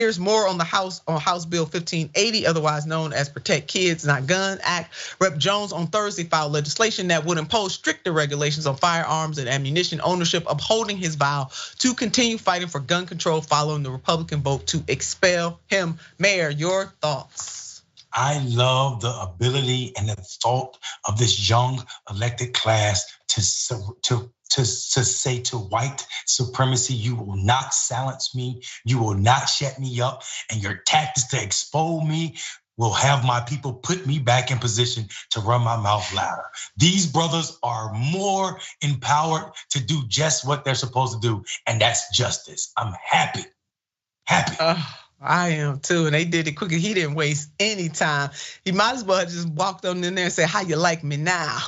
Here's more on House Bill 1580, otherwise known as Protect Kids Not Gun Act. Rep. Jones on Thursday filed legislation that would impose stricter regulations on firearms and ammunition ownership, upholding his vow to continue fighting for gun control following the Republican vote to expel him. Mayor, your thoughts? I love the ability and the thought of this young elected class to say to white supremacy, you will not silence me, you will not shut me up, and your tactics to expose me will have my people put me back in position to run my mouth louder. These brothers are more empowered to do just what they're supposed to do, and that's justice. I'm happy. I am too, and they did it quickly. He didn't waste any time. He might as well have just walked on in there and said, "How you like me now?"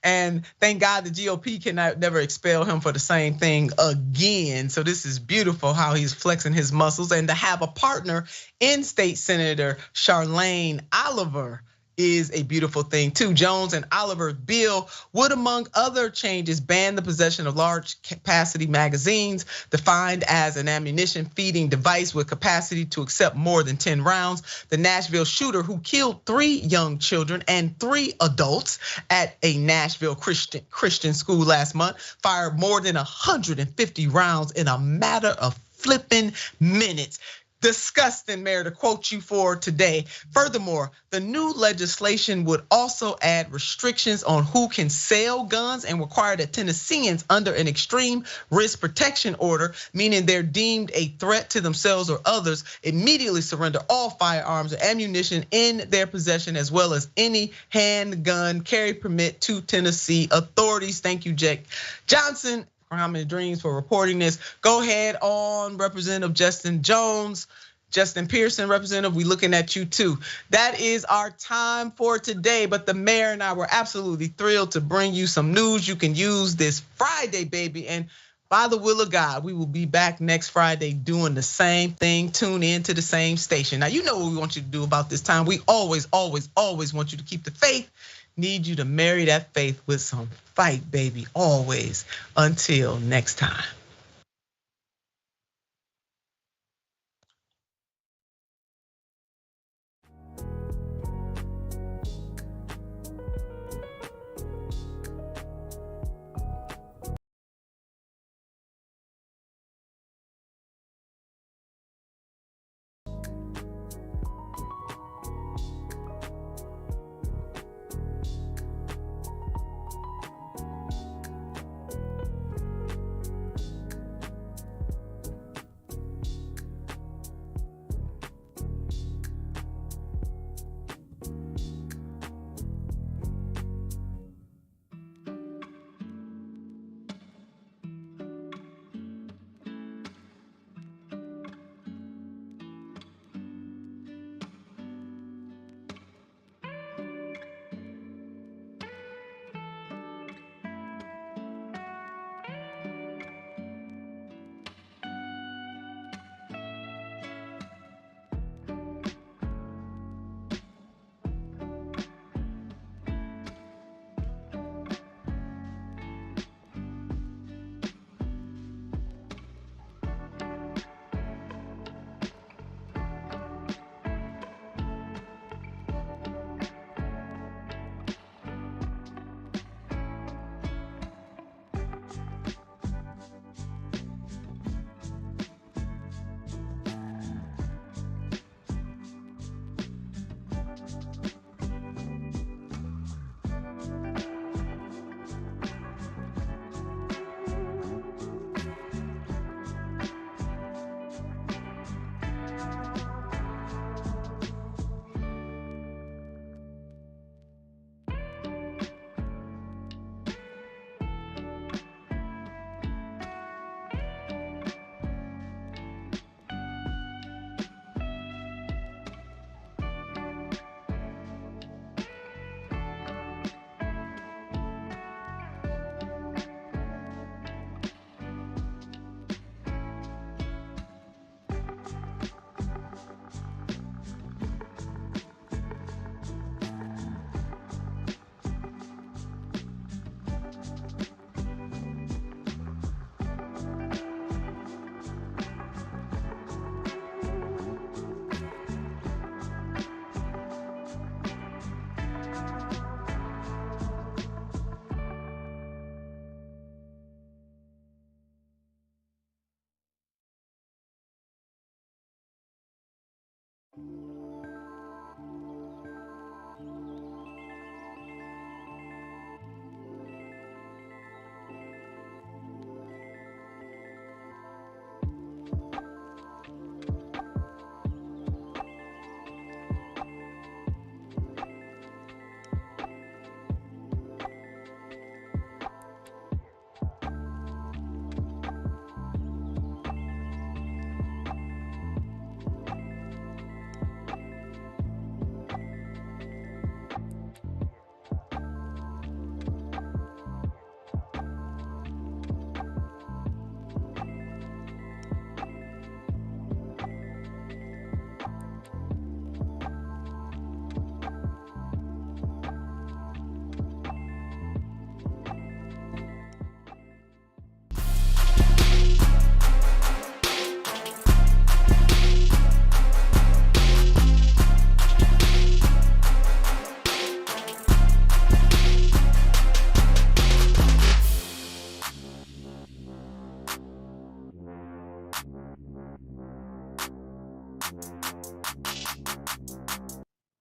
And thank God the GOP cannot never expel him for the same thing again. So this is beautiful how he's flexing his muscles, and to have a partner in State Senator Charlene Oliver is a beautiful thing too. Jones and Oliver's bill would, among other changes, ban the possession of large capacity magazines, defined as an ammunition feeding device with capacity to accept more than 10 rounds. The Nashville shooter, who killed 3 young children and 3 adults at a Nashville Christian school last month, fired more than 150 rounds in a matter of flipping minutes. Disgusting, Mayor, to quote you for today. Furthermore, the new legislation would also add restrictions on who can sell guns and require that Tennesseans under an extreme risk protection order, meaning they're deemed a threat to themselves or others, immediately surrender all firearms or ammunition in their possession, as well as any handgun carry permit to Tennessee authorities. Thank you, Jack Johnson, Common Dreams, for reporting this. Go ahead on Representative Justin Jones. Justin Pearson, Representative, we looking at you too. That is our time for today, but the mayor and I were absolutely thrilled to bring you some news you can use this Friday, baby. And by the will of God, we will be back next Friday doing the same thing. Tune in to the same station. Now, you know what we want you to do about this time. We always want you to keep the faith. Need you to marry that faith with some fight, baby, always. Until next time.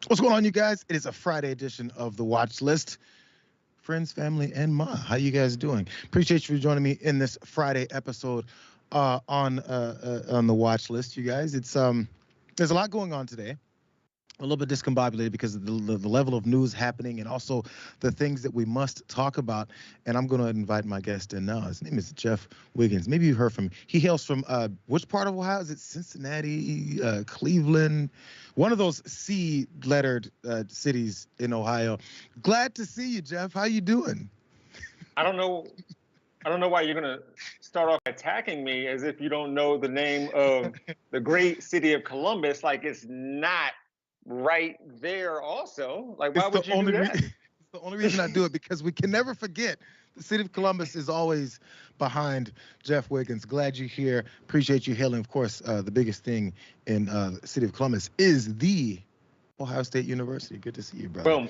What's going on, you guys? It is a Friday edition of The Watch List. Friends, family, and Ma, how you guys doing? Appreciate you for joining me in this Friday episode on The Watch List, you guys. It's there's a lot going on today. A little bit discombobulated because of the level of news happening and also the things that we must talk about. And I'm going to invite my guest in now. His name is Jeff Wiggins. Maybe you heard from him. He hails from which part of Ohio? Is it Cincinnati, Cleveland? One of those C-lettered cities in Ohio. Glad to see you, Jeff. How you doing? I don't know why you're going to start off attacking me as if you don't know the name of the great city of Columbus. Like it's not right there also. Like, why would you do that? It's the only reason I do it, because we can never forget the city of Columbus is always behind Jeff Wiggins. Glad you're here. Appreciate you hailing. Of course, the biggest thing in the city of Columbus is the Ohio State University. Good to see you, brother. Boom.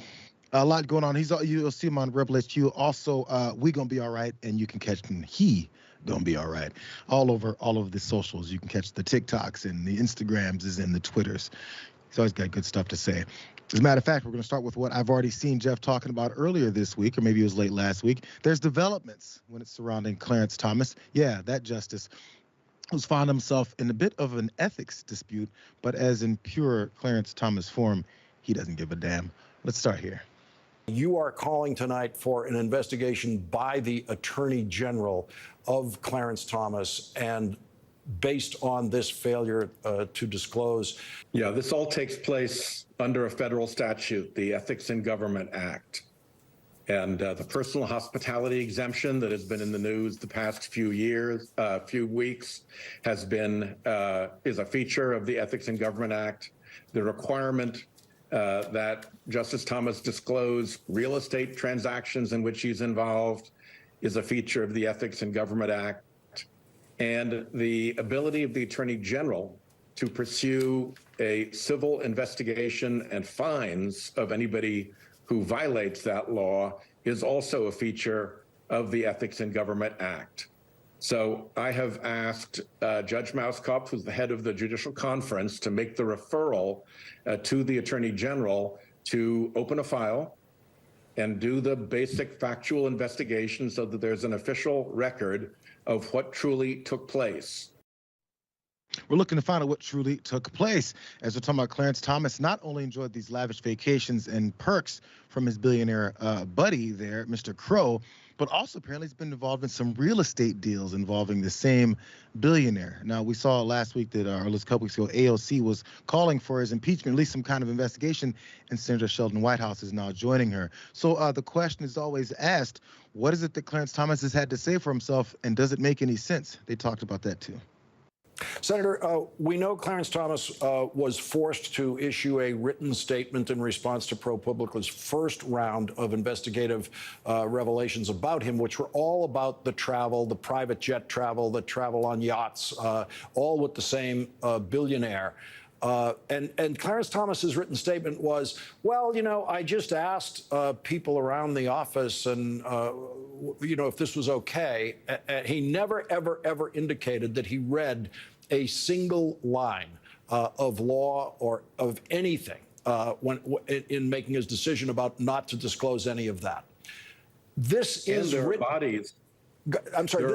A lot going on. You'll see him on Rebel HQ. Also, We Gonna Be All Right, and you can catch him. He Gonna Be All Right. All over the socials. You can catch the TikToks and the Instagrams and the Twitters. He's always got good stuff to say. As a matter of fact, we're going to start with what I've already seen Jeff talking about earlier this week, or maybe it was late last week. There's developments when it's surrounding Clarence Thomas. Yeah, that justice who's found himself in a bit of an ethics dispute, but as in pure Clarence Thomas form, he doesn't give a damn. Let's start here. You are calling tonight for an investigation by the Attorney General of Clarence Thomas, and based on this failure to disclose. Yeah, this all takes place under a federal statute, the Ethics in Government Act. And the personal hospitality exemption that has been in the news the past few weeks is a feature of the Ethics in Government Act. The requirement that Justice Thomas disclose real estate transactions in which he's involved is a feature of the Ethics in Government Act. And the ability of the Attorney General to pursue a civil investigation and fines of anybody who violates that law is also a feature of the Ethics in Government Act. So I have asked Judge Mouskopf, who's the head of the Judicial Conference, to make the referral to the Attorney General to open a file and do the basic factual investigation so that there's an official record of what truly took place. We're looking to find out what truly took place. As we're talking about, Clarence Thomas not only enjoyed these lavish vacations and perks from his billionaire buddy there, Mr. Crow, but also apparently he's been involved in some real estate deals involving the same billionaire. Now, we saw last week that, or a couple weeks ago, AOC was calling for his impeachment, at least some kind of investigation, and Senator Sheldon Whitehouse is now joining her. So the question is always asked, what is it that Clarence Thomas has had to say for himself, and does it make any sense? They talked about that too. Senator, we know Clarence Thomas was forced to issue a written statement in response to ProPublica's first round of investigative revelations about him, which were all about the travel, the private jet travel, the travel on yachts, all with the same billionaire. And Clarence Thomas's written statement was, well, you know, I just asked people around the office and, you know, if this was okay. He never, ever, ever indicated that he read a single line of law or of anything in making his decision about not to disclose any of that. This is written. Bodies. I'm sorry.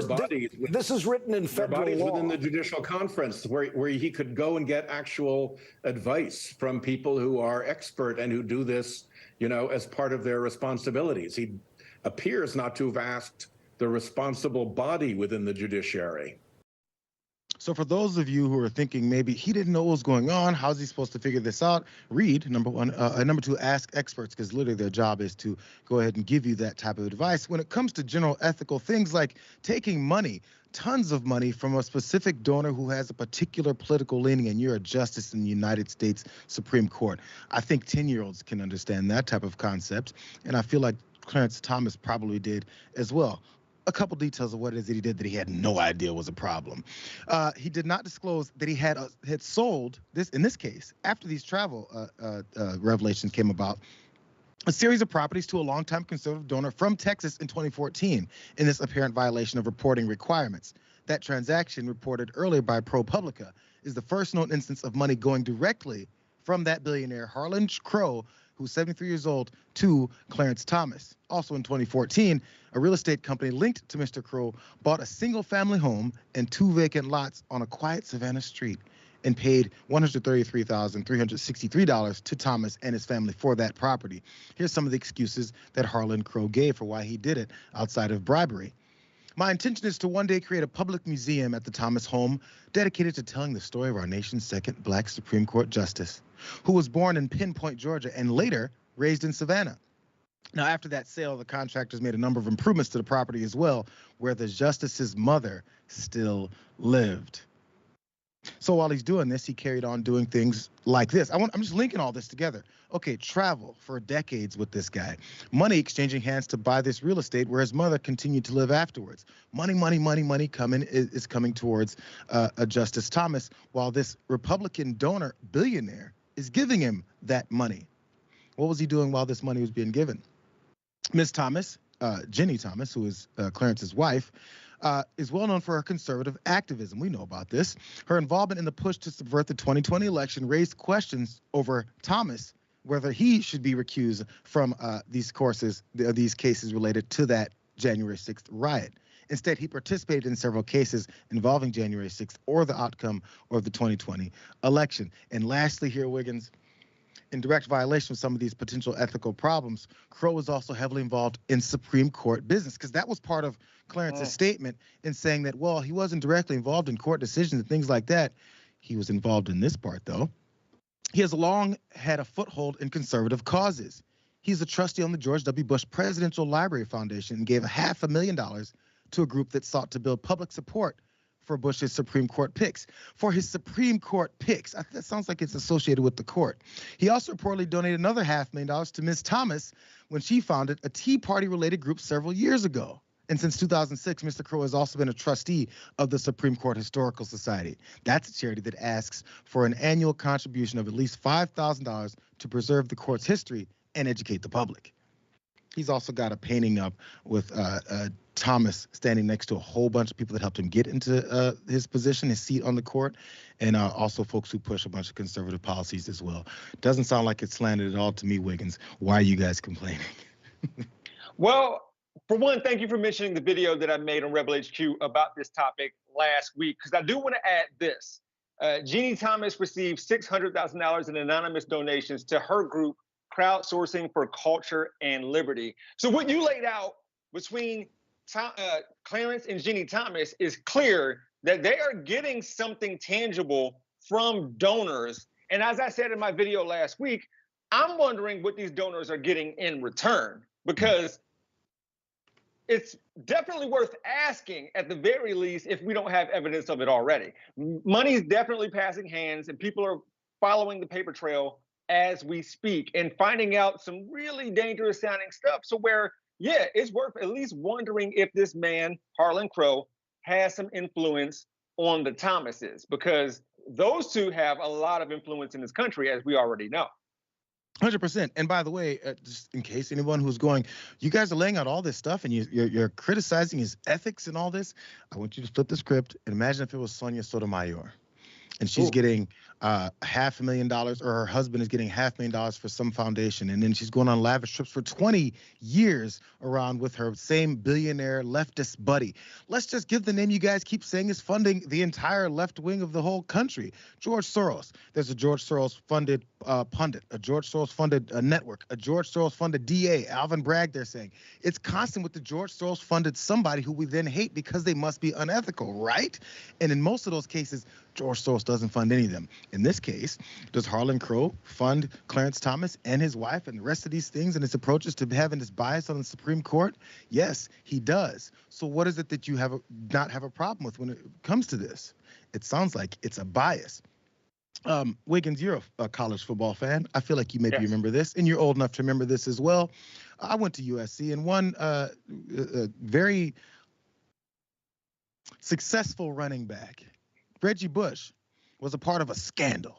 This is written in federal law. Within the judicial conference where he could go and get actual advice from people who are expert and who do this, as part of their responsibilities. He appears not to have asked the responsible body within the judiciary. So for those of you who are thinking maybe he didn't know what was going on, how's he supposed to figure this out? Read, number one. Number two, ask experts, because literally their job is to go ahead and give you that type of advice. When it comes to general ethical things like taking money, tons of money from a specific donor who has a particular political leaning, and you're a justice in the United States Supreme Court. I think 10-year-olds can understand that type of concept, and I feel like Clarence Thomas probably did as well. A couple details of what it is that he did that he had no idea was a problem. He did not disclose that he had sold this, in this case, after these travel revelations came about, a series of properties to a longtime conservative donor from Texas in 2014 in this apparent violation of reporting requirements. That transaction, reported earlier by ProPublica, is the first known instance of money going directly from that billionaire, Harlan Crow, who's 73 years old, to Clarence Thomas. Also in 2014, a real estate company linked to Mr. Crow bought a single-family home and 2 vacant lots on a quiet Savannah street and paid $133,363 to Thomas and his family for that property. Here's some of the excuses that Harlan Crow gave for why he did it outside of bribery. My intention is to one day create a public museum at the Thomas home dedicated to telling the story of our nation's second Black Supreme Court justice, who was born in Pinpoint, Georgia, and later raised in Savannah. Now, after that sale, the contractors made a number of improvements to the property as well, where the justice's mother still lived. So while he's doing this, he carried on doing things like this. I'm just linking all this together. Okay, travel for decades with this guy. Money exchanging hands to buy this real estate where his mother continued to live afterwards. Money is coming towards Justice Thomas, while this Republican donor billionaire is giving him that money. What was he doing while this money was being given? Ms. Thomas, Jenny Thomas, who is Clarence's wife, is well known for her conservative activism. We know about this. Her involvement in the push to subvert the 2020 election raised questions over Thomas, whether he should be recused from these cases related to that January 6th riot. Instead, he participated in several cases involving January 6th or the outcome of the 2020 election. And lastly here, Wiggins, in direct violation of some of these potential ethical problems, Crow was also heavily involved in Supreme Court business, because that was part of Clarence's statement in saying that, well, he wasn't directly involved in court decisions and things like that. He was involved in this part, though. He has long had a foothold in conservative causes. He's a trustee on the George W. Bush Presidential Library Foundation and gave $500,000 to a group that sought to build public support for Bush's Supreme Court picks. For his Supreme Court picks, that sounds like it's associated with the court. He also reportedly donated another $500,000 to Ms. Thomas when she founded a Tea Party-related group several years ago. And since 2006, Mr. Crow has also been a trustee of the Supreme Court Historical Society. That's a charity that asks for an annual contribution of at least $5,000 to preserve the court's history and educate the public. He's also got a painting up with Thomas standing next to a whole bunch of people that helped him get into his position, his seat on the court, and also folks who push a bunch of conservative policies as well. Doesn't sound like it's slanted at all to me, Wiggins. Why are you guys complaining? Well, for one, thank you for mentioning the video that I made on Rebel HQ about this topic last week, because I do want to add this. Jeannie Thomas received $600,000 in anonymous donations to her group, Crowdsourcing for Culture and Liberty. So what you laid out between Clarence and Jeannie Thomas is clear that they are getting something tangible from donors. And as I said in my video last week, I'm wondering what these donors are getting in return, because it's definitely worth asking, at the very least, if we don't have evidence of it already. Money is definitely passing hands, and people are following the paper trail as we speak and finding out some really dangerous sounding stuff. So where, yeah, it's worth at least wondering if this man, Harlan Crow, has some influence on the Thomases, because those two have a lot of influence in this country, as we already know. 100%. And by the way, just in case anyone who's going, you guys are laying out all this stuff and you're criticizing his ethics and all this, I want you to flip the script and imagine if it was Sonia Sotomayor. and she's getting $500,000, or her husband is getting $500,000 for some foundation, and then she's going on lavish trips for 20 years around with her same billionaire leftist buddy. Let's just give the name you guys keep saying is funding the entire left wing of the whole country. George Soros. There's a George Soros funded pundit, a George Soros funded network, a George Soros funded DA, Alvin Bragg. They're saying it's constant with the George Soros funded somebody who we then hate because they must be unethical, right? And in most of those cases, George Soros doesn't fund any of them. In this case, does Harlan Crow fund Clarence Thomas and his wife and the rest of these things and his approaches to having this bias on the Supreme Court? Yes, he does. So what is it that you not have a problem with when it comes to this? It sounds like it's a bias. Wiggins, you're a college football fan. I feel like you maybe remember this, and you're old enough to remember this as well. I went to USC, and one very successful running back, Reggie Bush, was a part of a scandal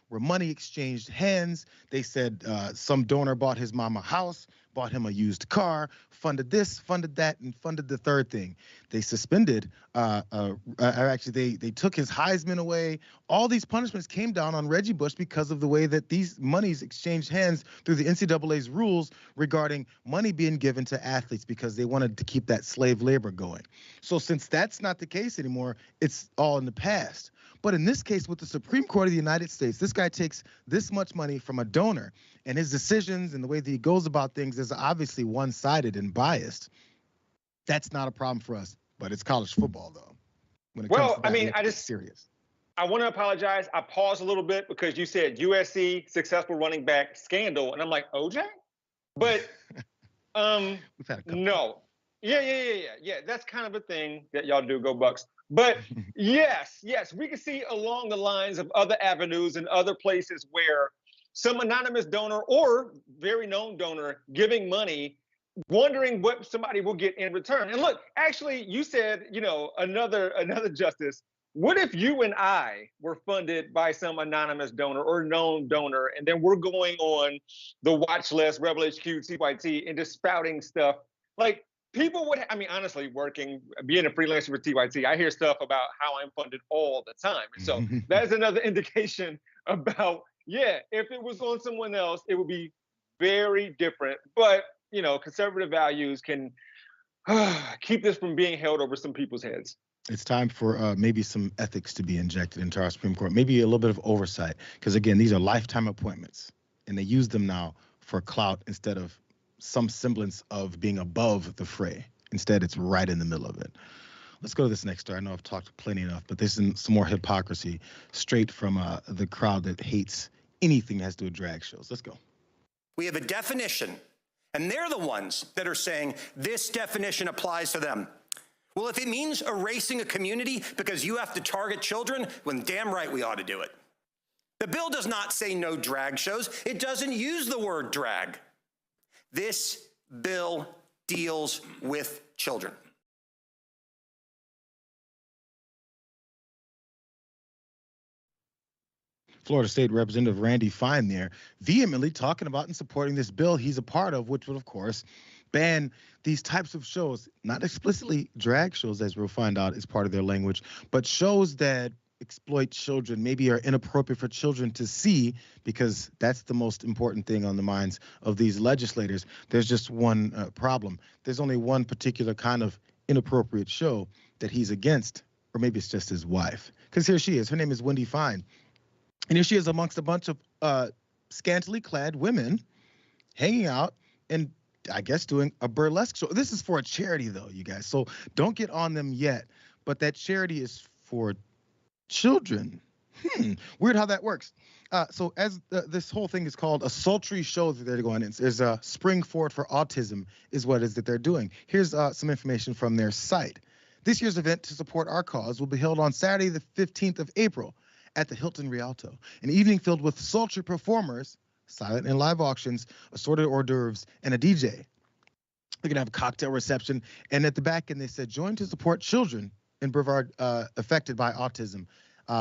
where money exchanged hands. They said some donor bought his mama a house, bought him a used car, funded this, funded that, and funded the third thing. They suspended, actually, they took his Heisman away. All these punishments came down on Reggie Bush because of the way that these monies exchanged hands through the NCAA's rules regarding money being given to athletes because they wanted to keep that slave labor going. So since that's not the case anymore, it's all in the past. But in this case, with the Supreme Court of the United States, this guy takes this much money from a donor, and his decisions and the way that he goes about things is obviously one-sided and biased. That's not a problem for us, but it's college football, though. When it comes to that, it's serious. I want to apologize. I paused a little bit because you said USC successful running back scandal, and I'm like, OJ? But we've had a couple. No. Yeah. That's kind of a thing that y'all do. Go Bucks. But yes, we can see along the lines of other avenues and other places where some anonymous donor or very known donor giving money, wondering what somebody will get in return. And look, actually, you said, another justice. What if you and I were funded by some anonymous donor or known donor, and then we're going on the watch list, Rebel HQ, TYT, and just spouting stuff? Like, people would, honestly, being a freelancer with TYT, I hear stuff about how I'm funded all the time. And so that's another indication about, if it was on someone else, it would be very different. But, conservative values can keep this from being held over some people's heads. It's time for maybe some ethics to be injected into our Supreme Court, maybe a little bit of oversight. Because, again, these are lifetime appointments, and they use them now for clout instead of some semblance of being above the fray. Instead, it's right in the middle of it. Let's go to this next story. I know I've talked plenty enough, but there's some more hypocrisy straight from the crowd that hates anything that has to do with drag shows. Let's go. We have a definition, and they're the ones that are saying this definition applies to them. Well, if it means erasing a community because you have to target children, well, damn right we ought to do it. The bill does not say no drag shows. It doesn't use the word drag. This bill deals with children. Florida State Representative Randy Fine there vehemently talking about and supporting this bill he's a part of, which would, of course, ban these types of shows, not explicitly drag shows, as we'll find out is part of their language, but shows that exploit children, maybe are inappropriate for children to see, because that's the most important thing on the minds of these legislators. There's just one problem. There's only one particular kind of inappropriate show that he's against, or maybe it's just his wife. Because here she is. Her name is Wendy Fine. And here she is amongst a bunch of scantily clad women hanging out and I guess doing a burlesque show. This is for a charity, though, you guys. So don't get on them yet. But that charity is for children. Weird how that works. So as this whole thing is called a sultry show that they're going in. There's a Spring Forward for Autism is what it is that they're doing. Here's some information from their site. This year's event to support our cause will be held on Saturday, the 15th of April at the Hilton Rialto, an evening filled with sultry performers, silent and live auctions, assorted hors d'oeuvres, and a DJ. They're going to have a cocktail reception. And at the back end, they said, join to support children in Brevard affected by autism.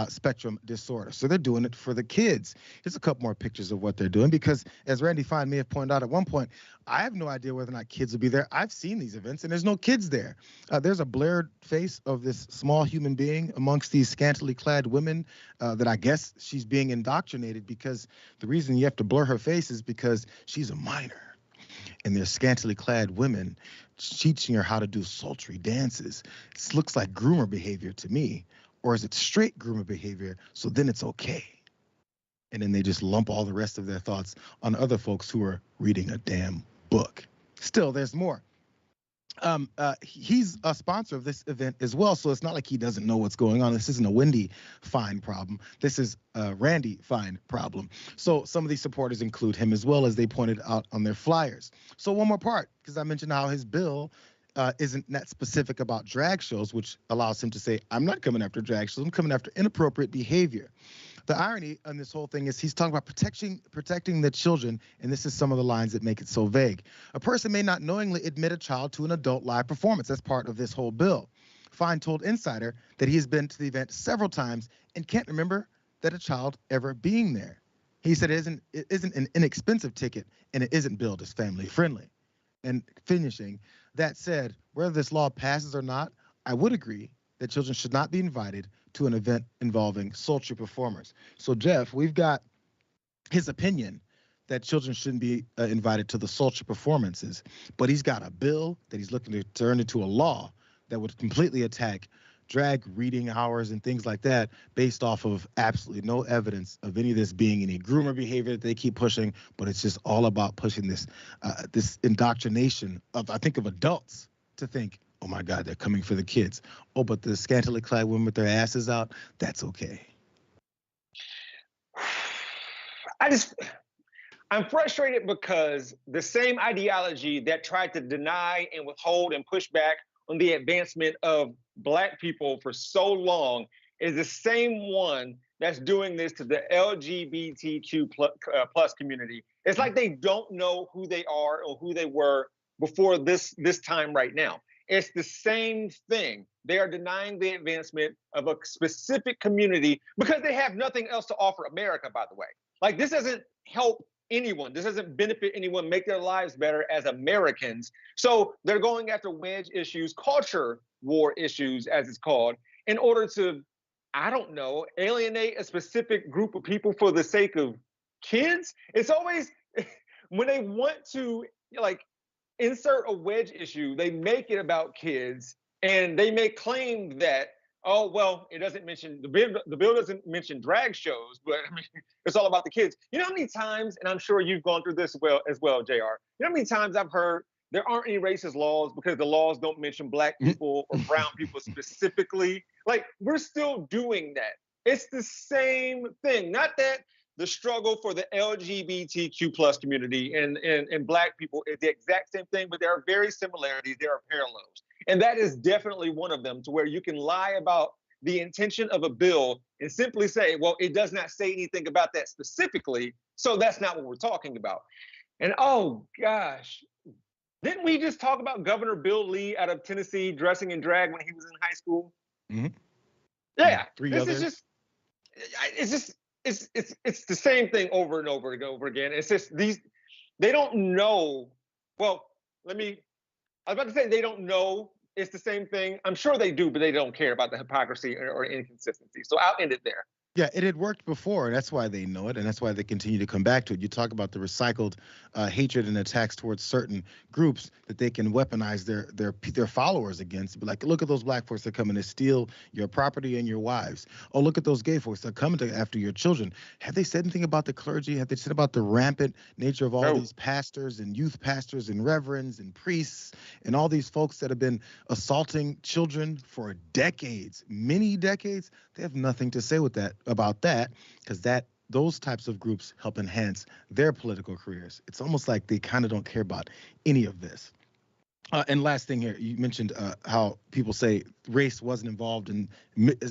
spectrum disorder. So they're doing it for the kids. Here's a couple more pictures of what they're doing, because as Randy Fine may have pointed out at one point, I have no idea whether or not kids will be there. I've seen these events and there's no kids there. There's a blurred face of this small human being amongst these scantily clad women that I guess she's being indoctrinated, because the reason you have to blur her face is because she's a minor. And there's scantily clad women teaching her how to do sultry dances. It looks like groomer behavior to me. Or is it straight groomer behavior? So then it's okay. And then they just lump all the rest of their thoughts on other folks who are reading a damn book. Still, there's more. He's a sponsor of this event as well, so it's not like he doesn't know what's going on. This isn't a Wendy Fine problem. This is a Randy Fine problem. So some of these supporters include him as well, as they pointed out on their flyers. So one more part, because I mentioned how his bill isn't that specific about drag shows, which allows him to say, I'm not coming after drag shows, I'm coming after inappropriate behavior. The irony on this whole thing is he's talking about protecting the children, and this is some of the lines that make it so vague. A person may not knowingly admit a child to an adult live performance. That's part of this whole bill. Fine told Insider that he has been to the event several times and can't remember that a child ever being there. He said it isn't an inexpensive ticket, and it isn't billed as family friendly. And finishing, that said, whether this law passes or not, I would agree that children should not be invited to an event involving sultry performers. So, Jeff, we've got his opinion that children shouldn't be invited to the sultry performances, but he's got a bill that he's looking to turn into a law that would completely attack drag reading hours and things like that, based off of absolutely no evidence of any of this being any groomer behavior that they keep pushing, but it's just all about pushing this this indoctrination of, I think, of adults to think, oh my God, they're coming for the kids. Oh, but the scantily clad women with their asses out, that's okay. I'm frustrated because the same ideology that tried to deny and withhold and push back on the advancement of Black people for so long is the same one that's doing this to the LGBTQ plus community. It's like they don't know who they are or who they were before this time right now. It's the same thing. They are denying the advancement of a specific community because they have nothing else to offer America, by the way. Like, this doesn't help anyone. This doesn't benefit anyone, make their lives better as Americans. So they're going after wedge issues, culture war issues, as it's called, in order to, I don't know, alienate a specific group of people for the sake of kids. It's always, when they want to, like, insert a wedge issue, they make it about kids, and they may claim that, oh, well, it doesn't mention, the bill doesn't mention drag shows, but I mean, it's all about the kids. You know how many times, and I'm sure you've gone through this as well, Jayar, you know how many times I've heard there aren't any racist laws because the laws don't mention Black people or brown people specifically? Like, we're still doing that. It's the same thing. Not that the struggle for the LGBTQ plus community and Black people is the exact same thing, but there are very similarities, there are parallels. And that is definitely one of them, to where you can lie about the intention of a bill and simply say, well, it does not say anything about that specifically, so that's not what we're talking about. And oh gosh, didn't we just talk about Governor Bill Lee out of Tennessee dressing in drag when he was in high school? Mm-hmm. Yeah, it's the same thing over and over and over again. It's just they don't know. Well, I was about to say they don't know it's the same thing. I'm sure they do, but they don't care about the hypocrisy or inconsistency. So I'll end it there. Yeah, it had worked before, and that's why they know it, and that's why they continue to come back to it. You talk about the recycled hatred and attacks towards certain groups that they can weaponize their followers against. Be like, look at those Black folks that come in to steal your property and your wives. Oh, look at those gay folks that come after your children. Have they said anything about the clergy? Have they said about the rampant nature of all these pastors and youth pastors and reverends and priests and all these folks that have been assaulting children for decades, many decades? They have nothing to say about that, because those types of groups help enhance their political careers. It's almost like they kind of don't care about any of this. And last thing here, you mentioned how people say race wasn't involved and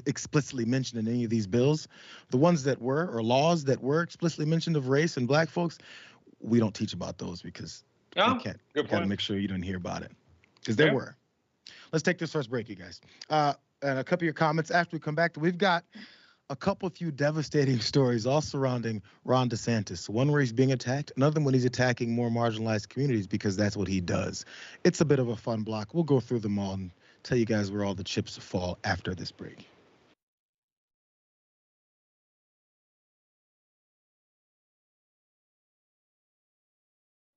explicitly mentioned in any of these bills. The ones that were, or laws that were explicitly mentioned of race and Black folks, we don't teach about those because you got to make sure you don't hear about it, because there were. Let's take this first break, you guys. And a couple of your comments after we come back. We've got a few devastating stories all surrounding Ron DeSantis. One where he's being attacked, another one he's attacking more marginalized communities because that's what he does. It's a bit of a fun block. We'll go through them all and tell you guys where all the chips fall after this break.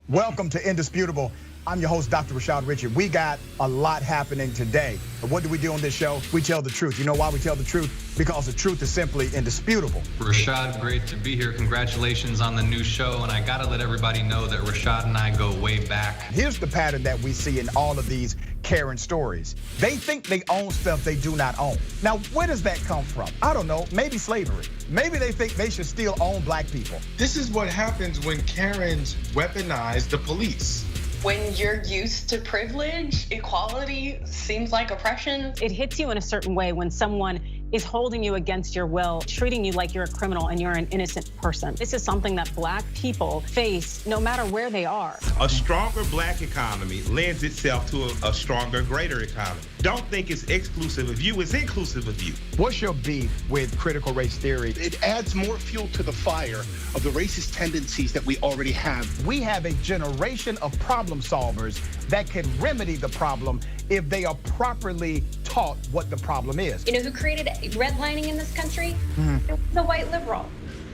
Welcome to Indisputable. I'm your host, Dr. Rashad Richard. We got a lot happening today. But what do we do on this show? We tell the truth. You know why we tell the truth? Because the truth is simply indisputable. Rashad, great to be here. Congratulations on the new show. And I got to let everybody know that Rashad and I go way back. Here's the pattern that we see in all of these Karen stories. They think they own stuff they do not own. Now, where does that come from? I don't know. Maybe slavery. Maybe they think they should still own black people. This is what happens when Karens weaponize the police. When you're used to privilege, equality seems like oppression. It hits you in a certain way when someone is holding you against your will, treating you like you're a criminal and you're an innocent person. This is something that black people face no matter where they are. A stronger black economy lends itself to a stronger, greater economy. Don't think it's exclusive of you, it's inclusive of you. What's your beef with critical race theory? It adds more fuel to the fire of the racist tendencies that we already have. We have a generation of problem solvers that can remedy the problem if they are properly taught what the problem is. You know who created redlining in this country? It was a white liberal.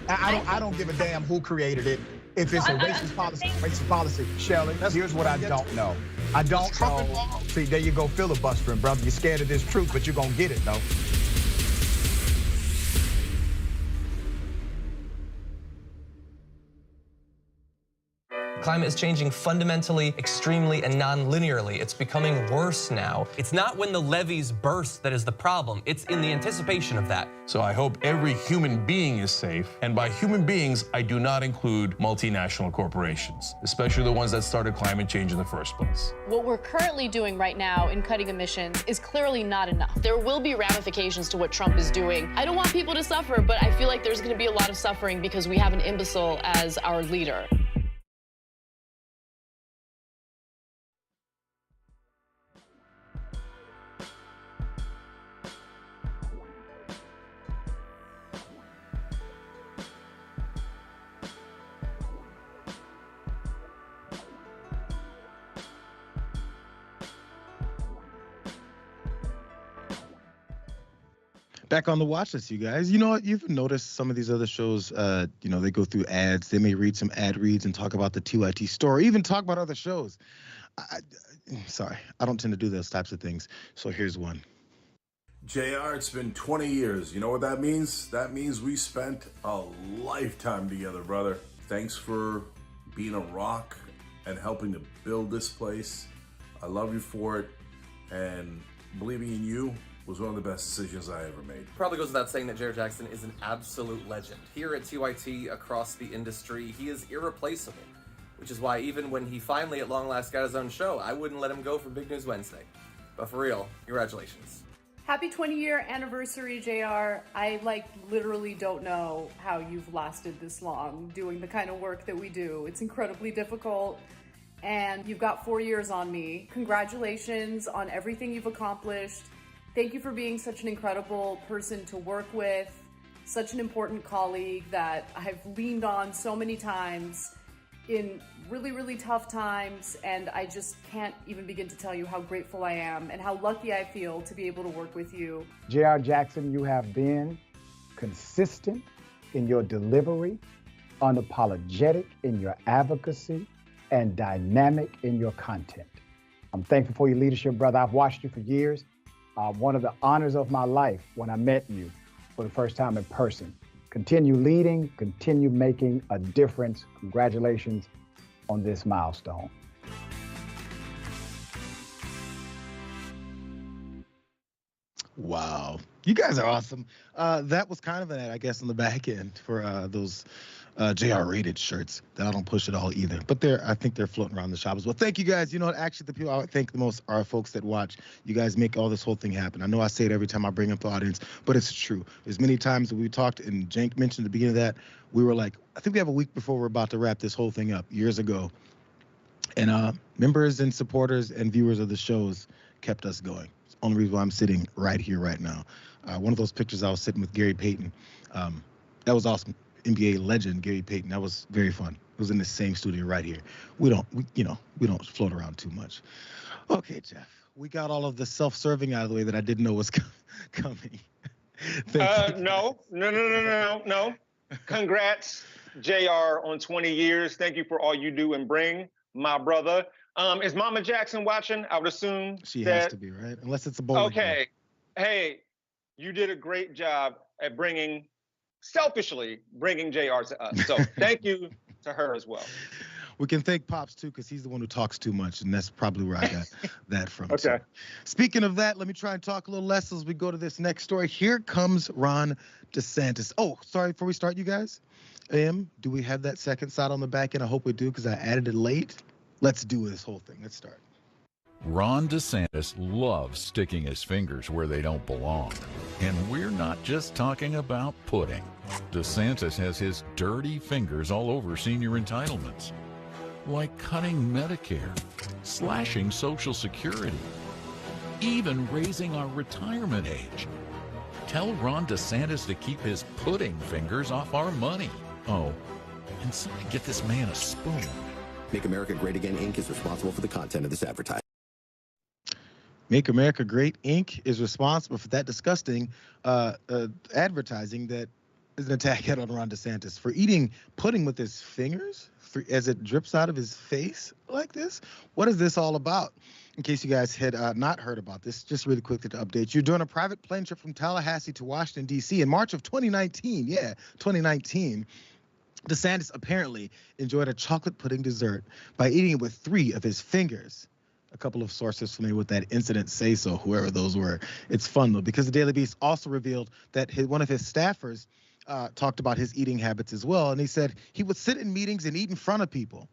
I don't give a damn who created it. If it's a racist policy, Shelley, here's what I don't know. I don't know. See, there you go filibustering, brother. You're scared of this truth, but you're gonna get it, though. Climate is changing fundamentally, extremely, and non-linearly. It's becoming worse now. It's not when the levees burst that is the problem. It's in the anticipation of that. So I hope every human being is safe. And by human beings, I do not include multinational corporations, especially the ones that started climate change in the first place. What we're currently doing right now in cutting emissions is clearly not enough. There will be ramifications to what Trump is doing. I don't want people to suffer, but I feel like there's going to be a lot of suffering because we have an imbecile as our leader. Back on the watch list, you guys. You know what? You've noticed some of these other shows, they go through ads. They may read some ad reads and talk about the TYT story, even talk about other shows. Sorry, I don't tend to do those types of things. So here's one. Jayar, it's been 20 years. You know what that means? That means we spent a lifetime together, brother. Thanks for being a rock and helping to build this place. I love you for it. And believing in you was one of the best decisions I ever made. Probably goes without saying that Jayar Jackson is an absolute legend. Here at TYT, across the industry, he is irreplaceable, which is why even when he finally at long last got his own show, I wouldn't let him go for Big News Wednesday. But for real, congratulations. Happy 20-year anniversary, JR. I literally don't know how you've lasted this long doing the kind of work that we do. It's incredibly difficult, and you've got 4 years on me. Congratulations on everything you've accomplished. Thank you for being such an incredible person to work with, such an important colleague that I've leaned on so many times in really, really tough times, and I just can't even begin to tell you how grateful I am and how lucky I feel to be able to work with you. Jayar Jackson, you have been consistent in your delivery, unapologetic in your advocacy, and dynamic in your content. I'm thankful for your leadership, brother. I've watched you for years. One of the honors of my life when I met you for the first time in person. Continue leading, continue making a difference. Congratulations on this milestone. Wow. You guys are awesome. That was kind of an ad, I guess, on the back end for those JR rated shirts that I don't push at all either. But I think they're floating around the shop as well. Thank you guys. You know what? Actually, the people I thank the most are folks that watch. You guys make all this whole thing happen. I know I say it every time I bring up the audience, but it's true. There's many times that we talked, and Jank mentioned at the beginning of that, we were like, I think we have a week before we're about to wrap this whole thing up years ago. And members and supporters and viewers of the shows kept us going. It's the only reason why I'm sitting right here right now. One of those pictures, I was sitting with Gary Payton. That was awesome. NBA legend Gary Payton. That was very fun. It was in the same studio right here. We don't float around too much. Okay, Jeff, we got all of the self-serving out of the way that I didn't know was coming. No. Congrats, Jayar, on 20 years. Thank you for all you do and bring, my brother. Is Mama Jackson watching? I would assume she has to be, right? Unless it's a bowling. Okay. Game. Hey, you did a great job at selfishly bringing Jayar to us. So thank you to her as well. We can thank Pops too, because he's the one who talks too much, and that's probably where I got that from. Okay. So, speaking of that, let me try and talk a little less as we go to this next story. Here comes Ron DeSantis. Oh, sorry, before we start, you guys, do we have that second side on the back end? I hope we do, because I added it late. Let's do this whole thing. Let's start. Ron DeSantis loves sticking his fingers where they don't belong. And we're not just talking about pudding. DeSantis has his dirty fingers all over senior entitlements, like cutting Medicare, slashing Social Security, even raising our retirement age. Tell Ron DeSantis to keep his pudding fingers off our money. Oh, and somebody get this man a spoon. Make America Great Again, Inc. is responsible for the content of this advertising. Make America Great, Inc. is responsible for that disgusting advertising that is an attack on Ron DeSantis for eating pudding with his fingers as it drips out of his face like this. What is this all about? In case you guys had not heard about this, just really quickly to update you, during a private plane trip from Tallahassee to Washington, D.C. in March of 2019, 2019, DeSantis apparently enjoyed a chocolate pudding dessert by eating it with 3 of his fingers. A couple of sources familiar with that incident say so, whoever those were. It's fun, though, because the Daily Beast also revealed that one of his staffers talked about his eating habits as well. And he said he would sit in meetings and eat in front of people,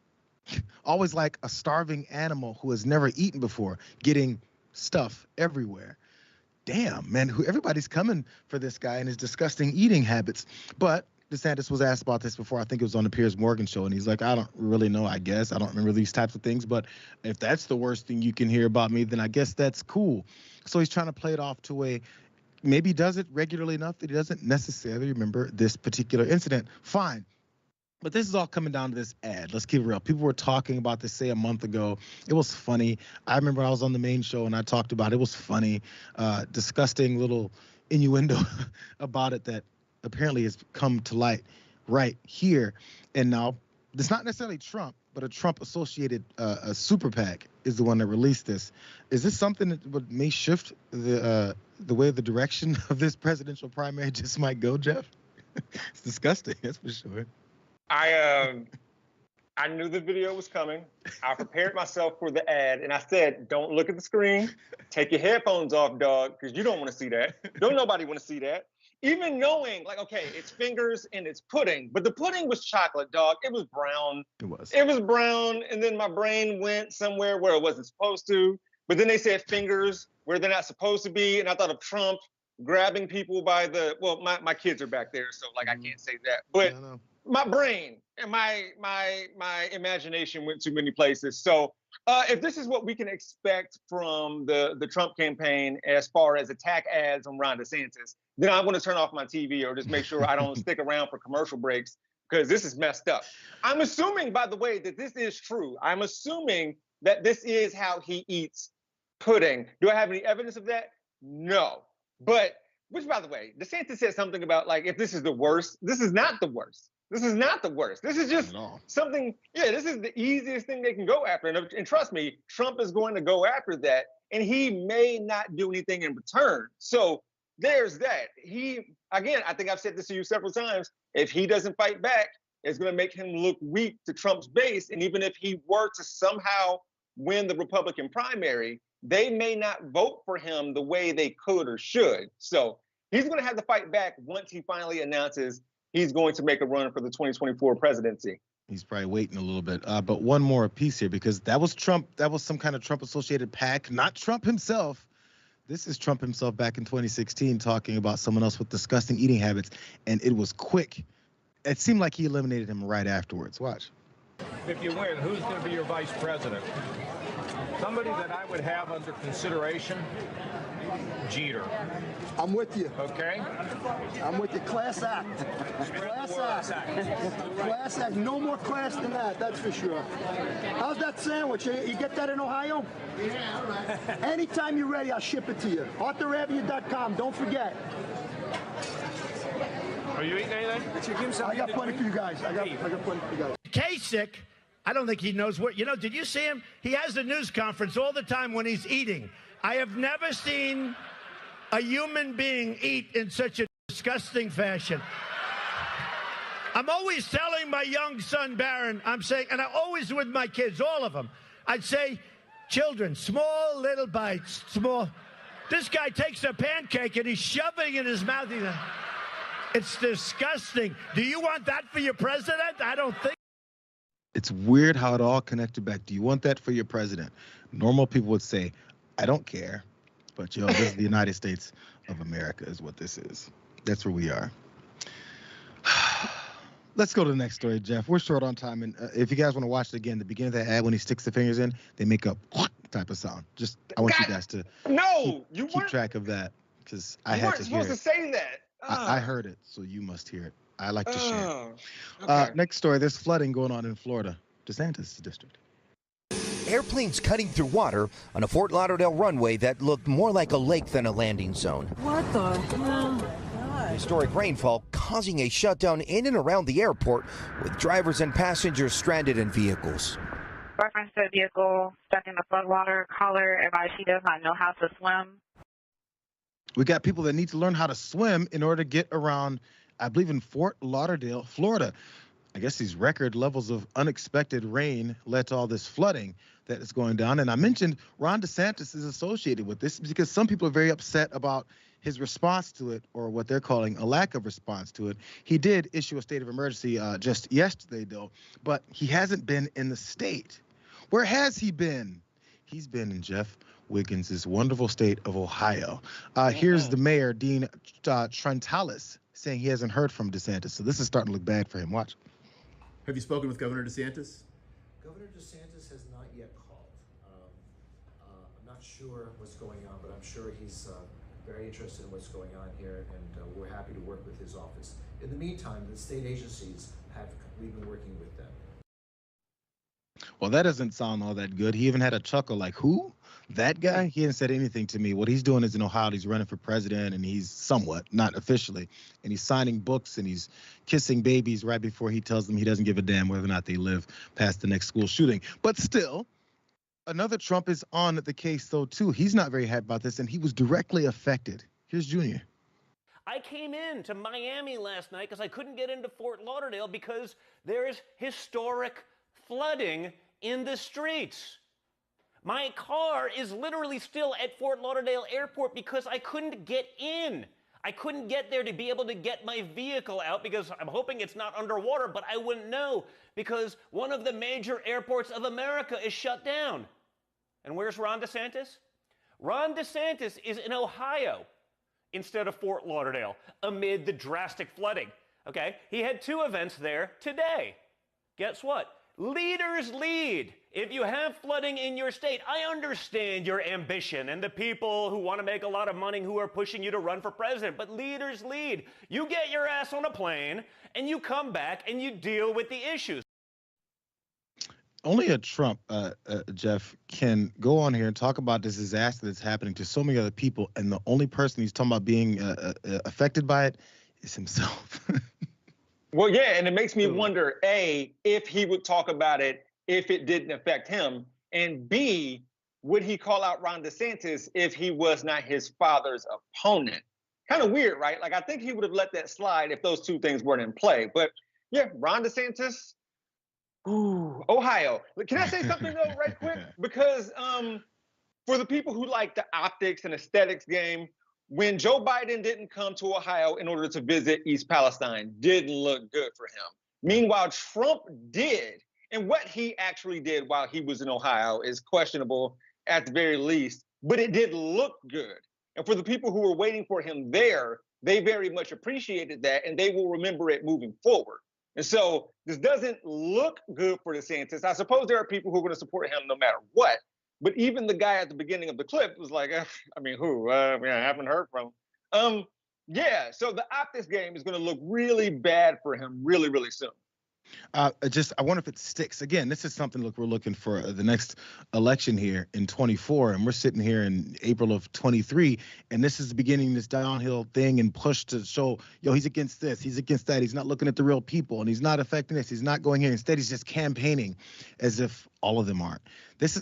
always like a starving animal who has never eaten before, getting stuff everywhere. Damn, man, everybody's coming for this guy and his disgusting eating habits. But DeSantis was asked about this before. I think it was on the Piers Morgan show, and he's like, I don't really know, I guess. I don't remember these types of things, but if that's the worst thing you can hear about me, then I guess that's cool. So he's trying to play it off to a, maybe he does it regularly enough that he doesn't necessarily remember this particular incident. Fine. But this is all coming down to this ad. Let's keep it real. People were talking about this, say, a month ago. It was funny. I remember I was on the main show and I talked about it. It was funny, disgusting little innuendo about it that apparently has come to light right here. And now it's not necessarily Trump, but a Trump-associated a super PAC is the one that released this. Is this something that may shift the way the direction of this presidential primary just might go, Jeff? It's disgusting, that's for sure. I knew the video was coming. I prepared myself for the ad, and I said, don't look at the screen. Take your headphones off, dog, because you don't want to see that. Don't nobody want to see that. Even knowing, like, okay, it's fingers and it's pudding, but the pudding was chocolate, dog. It was brown. It was brown, and then my brain went somewhere where it wasn't supposed to. But then they said fingers where they're not supposed to be, and I thought of Trump grabbing people by the, well, my kids are back there, so, like, I can't say that. But my brain and my imagination went too many places. So if this is what we can expect from the Trump campaign as far as attack ads on Ron DeSantis, then I want to turn off my TV or just make sure I don't stick around for commercial breaks, because this is messed up. I'm assuming, by the way, that this is true. I'm assuming that this is how he eats pudding. Do I have any evidence of that? No. But, which, by the way, DeSantis said something about, like, if this is the worst, this is not the worst. This is not the worst. This is just something, this is the easiest thing they can go after. And trust me, Trump is going to go after that, and he may not do anything in return. So there's that. Again, I think I've said this to you several times, if he doesn't fight back, it's going to make him look weak to Trump's base. And even if he were to somehow win the Republican primary, they may not vote for him the way they could or should. So he's going to have to fight back once he finally announces he's going to make a run for the 2024 presidency. He's probably waiting a little bit. But one more piece here, because that was Trump. That was some kind of Trump-associated PAC, not Trump himself. This is Trump himself back in 2016 talking about someone else with disgusting eating habits, and it was quick. It seemed like he eliminated him right afterwards. Watch. If you win, who's going to be your vice president? Somebody that I would have under consideration Jeter. I'm with you. Okay? I'm with you. Class act. Class act. Class act. No more class than that, that's for sure. How's that sandwich? You get that in Ohio? Yeah, all right. Anytime you're ready, I'll ship it to you. ArthurAvenue.com, don't forget. Are you eating anything? I got plenty for you guys. I got plenty for you guys. Kasich, I don't think he knows what, did you see him? He has a news conference all the time when he's eating. I have never seen a human being eat in such a disgusting fashion. I'm always telling my young son, Barron, I'm saying, and I always with my kids, all of them, I'd say, children, small little bites, small. This guy takes a pancake and he's shoving it in his mouth. It's disgusting. Do you want that for your president? I don't think. It's weird how it all connected back. Do you want that for your president? Normal people would say, I don't care. But, this is the United States of America is what this is. That's where we are. Let's go to the next story, Jeff. We're short on time. And if you guys want to watch it again, the beginning of that ad when he sticks the fingers in, they make a type of sound. I want you guys to keep track of that because I had to hear it. You weren't supposed to say that. I heard it, so you must hear it. I like to share. Okay. Next story, there's flooding going on in Florida, Desantis district. Airplanes cutting through water on a Fort Lauderdale runway that looked more like a lake than a landing zone. What the hell? Historic rainfall causing a shutdown in and around the airport with drivers and passengers stranded in vehicles. Reference to a vehicle stuck in the floodwater. Caller advised she does not know how to swim. We got people that need to learn how to swim in order to get around, I believe, in Fort Lauderdale, Florida. I guess these record levels of unexpected rain led to all this flooding that is going down. And I mentioned Ron DeSantis is associated with this because some people are very upset about his response to it, or what they're calling a lack of response to it. He did issue a state of emergency just yesterday, though, but he hasn't been in the state. Where has he been? He's been in Jeff Wiggins' wonderful state of Ohio. Here's the mayor, Dean Trentalis, saying he hasn't heard from DeSantis. So this is starting to look bad for him. Watch. Have you spoken with Governor DeSantis? Governor DeSantis has not yet called. I'm not sure what's going on, but I'm sure he's very interested in what's going on here, and we're happy to work with his office. In the meantime, the state agencies we've been working with them. Well, that doesn't sound all that good. He even had a chuckle like, who? That guy? He hasn't said anything to me. What he's doing is in Ohio, he's running for president, and he's somewhat, not officially, and he's signing books and he's kissing babies right before he tells them he doesn't give a damn whether or not they live past the next school shooting. But still, another Trump is on the case, though, too. He's not very happy about this, and he was directly affected. Here's Junior. I came in to Miami last night because I couldn't get into Fort Lauderdale because there's historic flooding in the streets. My car is literally still at Fort Lauderdale Airport because I couldn't get in. I couldn't get there to be able to get my vehicle out because I'm hoping it's not underwater, but I wouldn't know because one of the major airports of America is shut down. And where's Ron DeSantis? Ron DeSantis is in Ohio instead of Fort Lauderdale amid the drastic flooding. Okay, he had two events there today. Guess what? Leaders lead. If you have flooding in your state, I understand your ambition and the people who want to make a lot of money who are pushing you to run for president, but leaders lead. You get your ass on a plane and you come back and you deal with the issues. Only a Trump, Jeff, can go on here and talk about this disaster that's happening to so many other people, and the only person he's talking about being affected by it is himself. Well, yeah, and it makes me wonder, A, if he would talk about it if it didn't affect him, and B, would he call out Ron DeSantis if he was not his father's opponent? Kind of weird, right? Like, I think he would have let that slide if those two things weren't in play. But, yeah, Ron DeSantis, Ohio. Can I say something, though, right quick? Because for the people who like the optics and aesthetics game, when Joe Biden didn't come to Ohio in order to visit East Palestine, didn't look good for him. Meanwhile, Trump did. And what he actually did while he was in Ohio is questionable at the very least, but it did look good. And for the people who were waiting for him there, they very much appreciated that, and they will remember it moving forward. And so this doesn't look good for DeSantis. I suppose there are people who are going to support him no matter what. But even the guy at the beginning of the clip was like, I mean, who? I haven't heard from him. Yeah, so the optics game is going to look really bad for him really, really soon. I wonder if it sticks. Again, this is something, look, we're looking for the next election here in 24, and we're sitting here in April of 23, and this is the beginning of this downhill thing and push to show, yo, he's against this, he's against that, he's not looking at the real people, and he's not affecting this, he's not going here. Instead, he's just campaigning as if all of them aren't.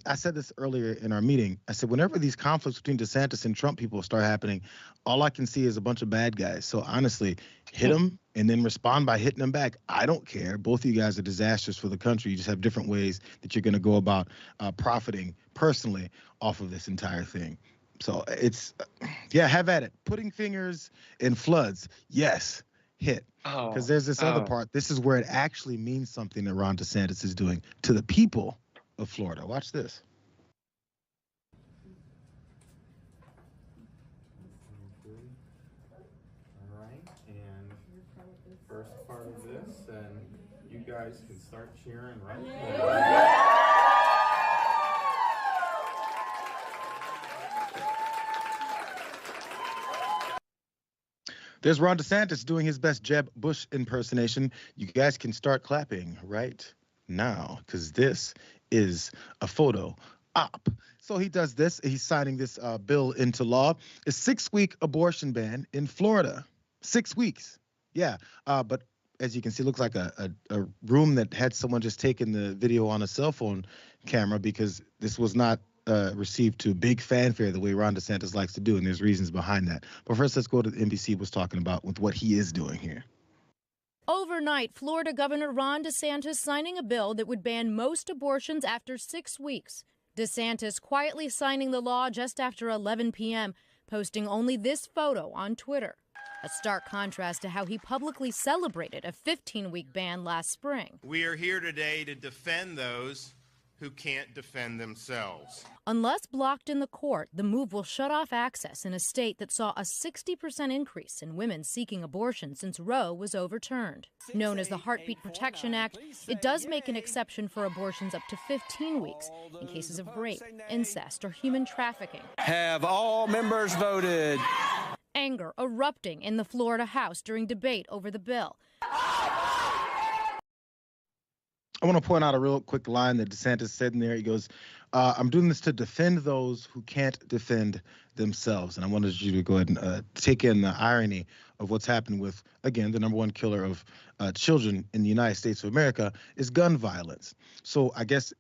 I said this earlier in our meeting. I said, whenever these conflicts between DeSantis and Trump people start happening, all I can see is a bunch of bad guys. So honestly, hit them and then respond by hitting them back. I don't care. Both of you guys are disasters for the country. You just have different ways that you're going to go about profiting personally off of this entire thing. So it's, have at it. Putting fingers in floods, yes, hit. Because there's this other part. This is where it actually means something that Ron DeSantis is doing to the people of Florida. Watch this. All right, and first part of this, and you guys can start cheering right now. There's Ron DeSantis doing his best Jeb Bush impersonation. You guys can start clapping right now, because this is a photo op. So he does this. He's signing this bill into law. A 6-week abortion ban in Florida. 6 weeks. Yeah. But as you can see, it looks like a room that had someone just taking the video on a cell phone camera, because this was not received to big fanfare the way Ron DeSantis likes to do, and there's reasons behind that. But first, let's go to what NBC was talking about with what he is doing here. Overnight, Florida Governor Ron DeSantis signing a bill that would ban most abortions after 6 weeks. DeSantis quietly signing the law just after 11 p.m., posting only this photo on Twitter. A stark contrast to how he publicly celebrated a 15-week ban last spring. We are here today to defend those who can't defend themselves. Unless blocked in the court, the move will shut off access in a state that saw a 60% increase in women seeking abortion since Roe was overturned. Known as the Heartbeat Protection Act, it does make an exception for abortions up to 15 weeks in cases of rape, incest, or human trafficking. Have all members voted? Anger erupting in the Florida House during debate over the bill. I want to point out a real quick line that DeSantis said in there. He goes, I'm doing this to defend those who can't defend themselves. And I wanted you to go ahead and take in the irony of what's happened with, again, the number one killer of children in the United States of America is gun violence. So I guess,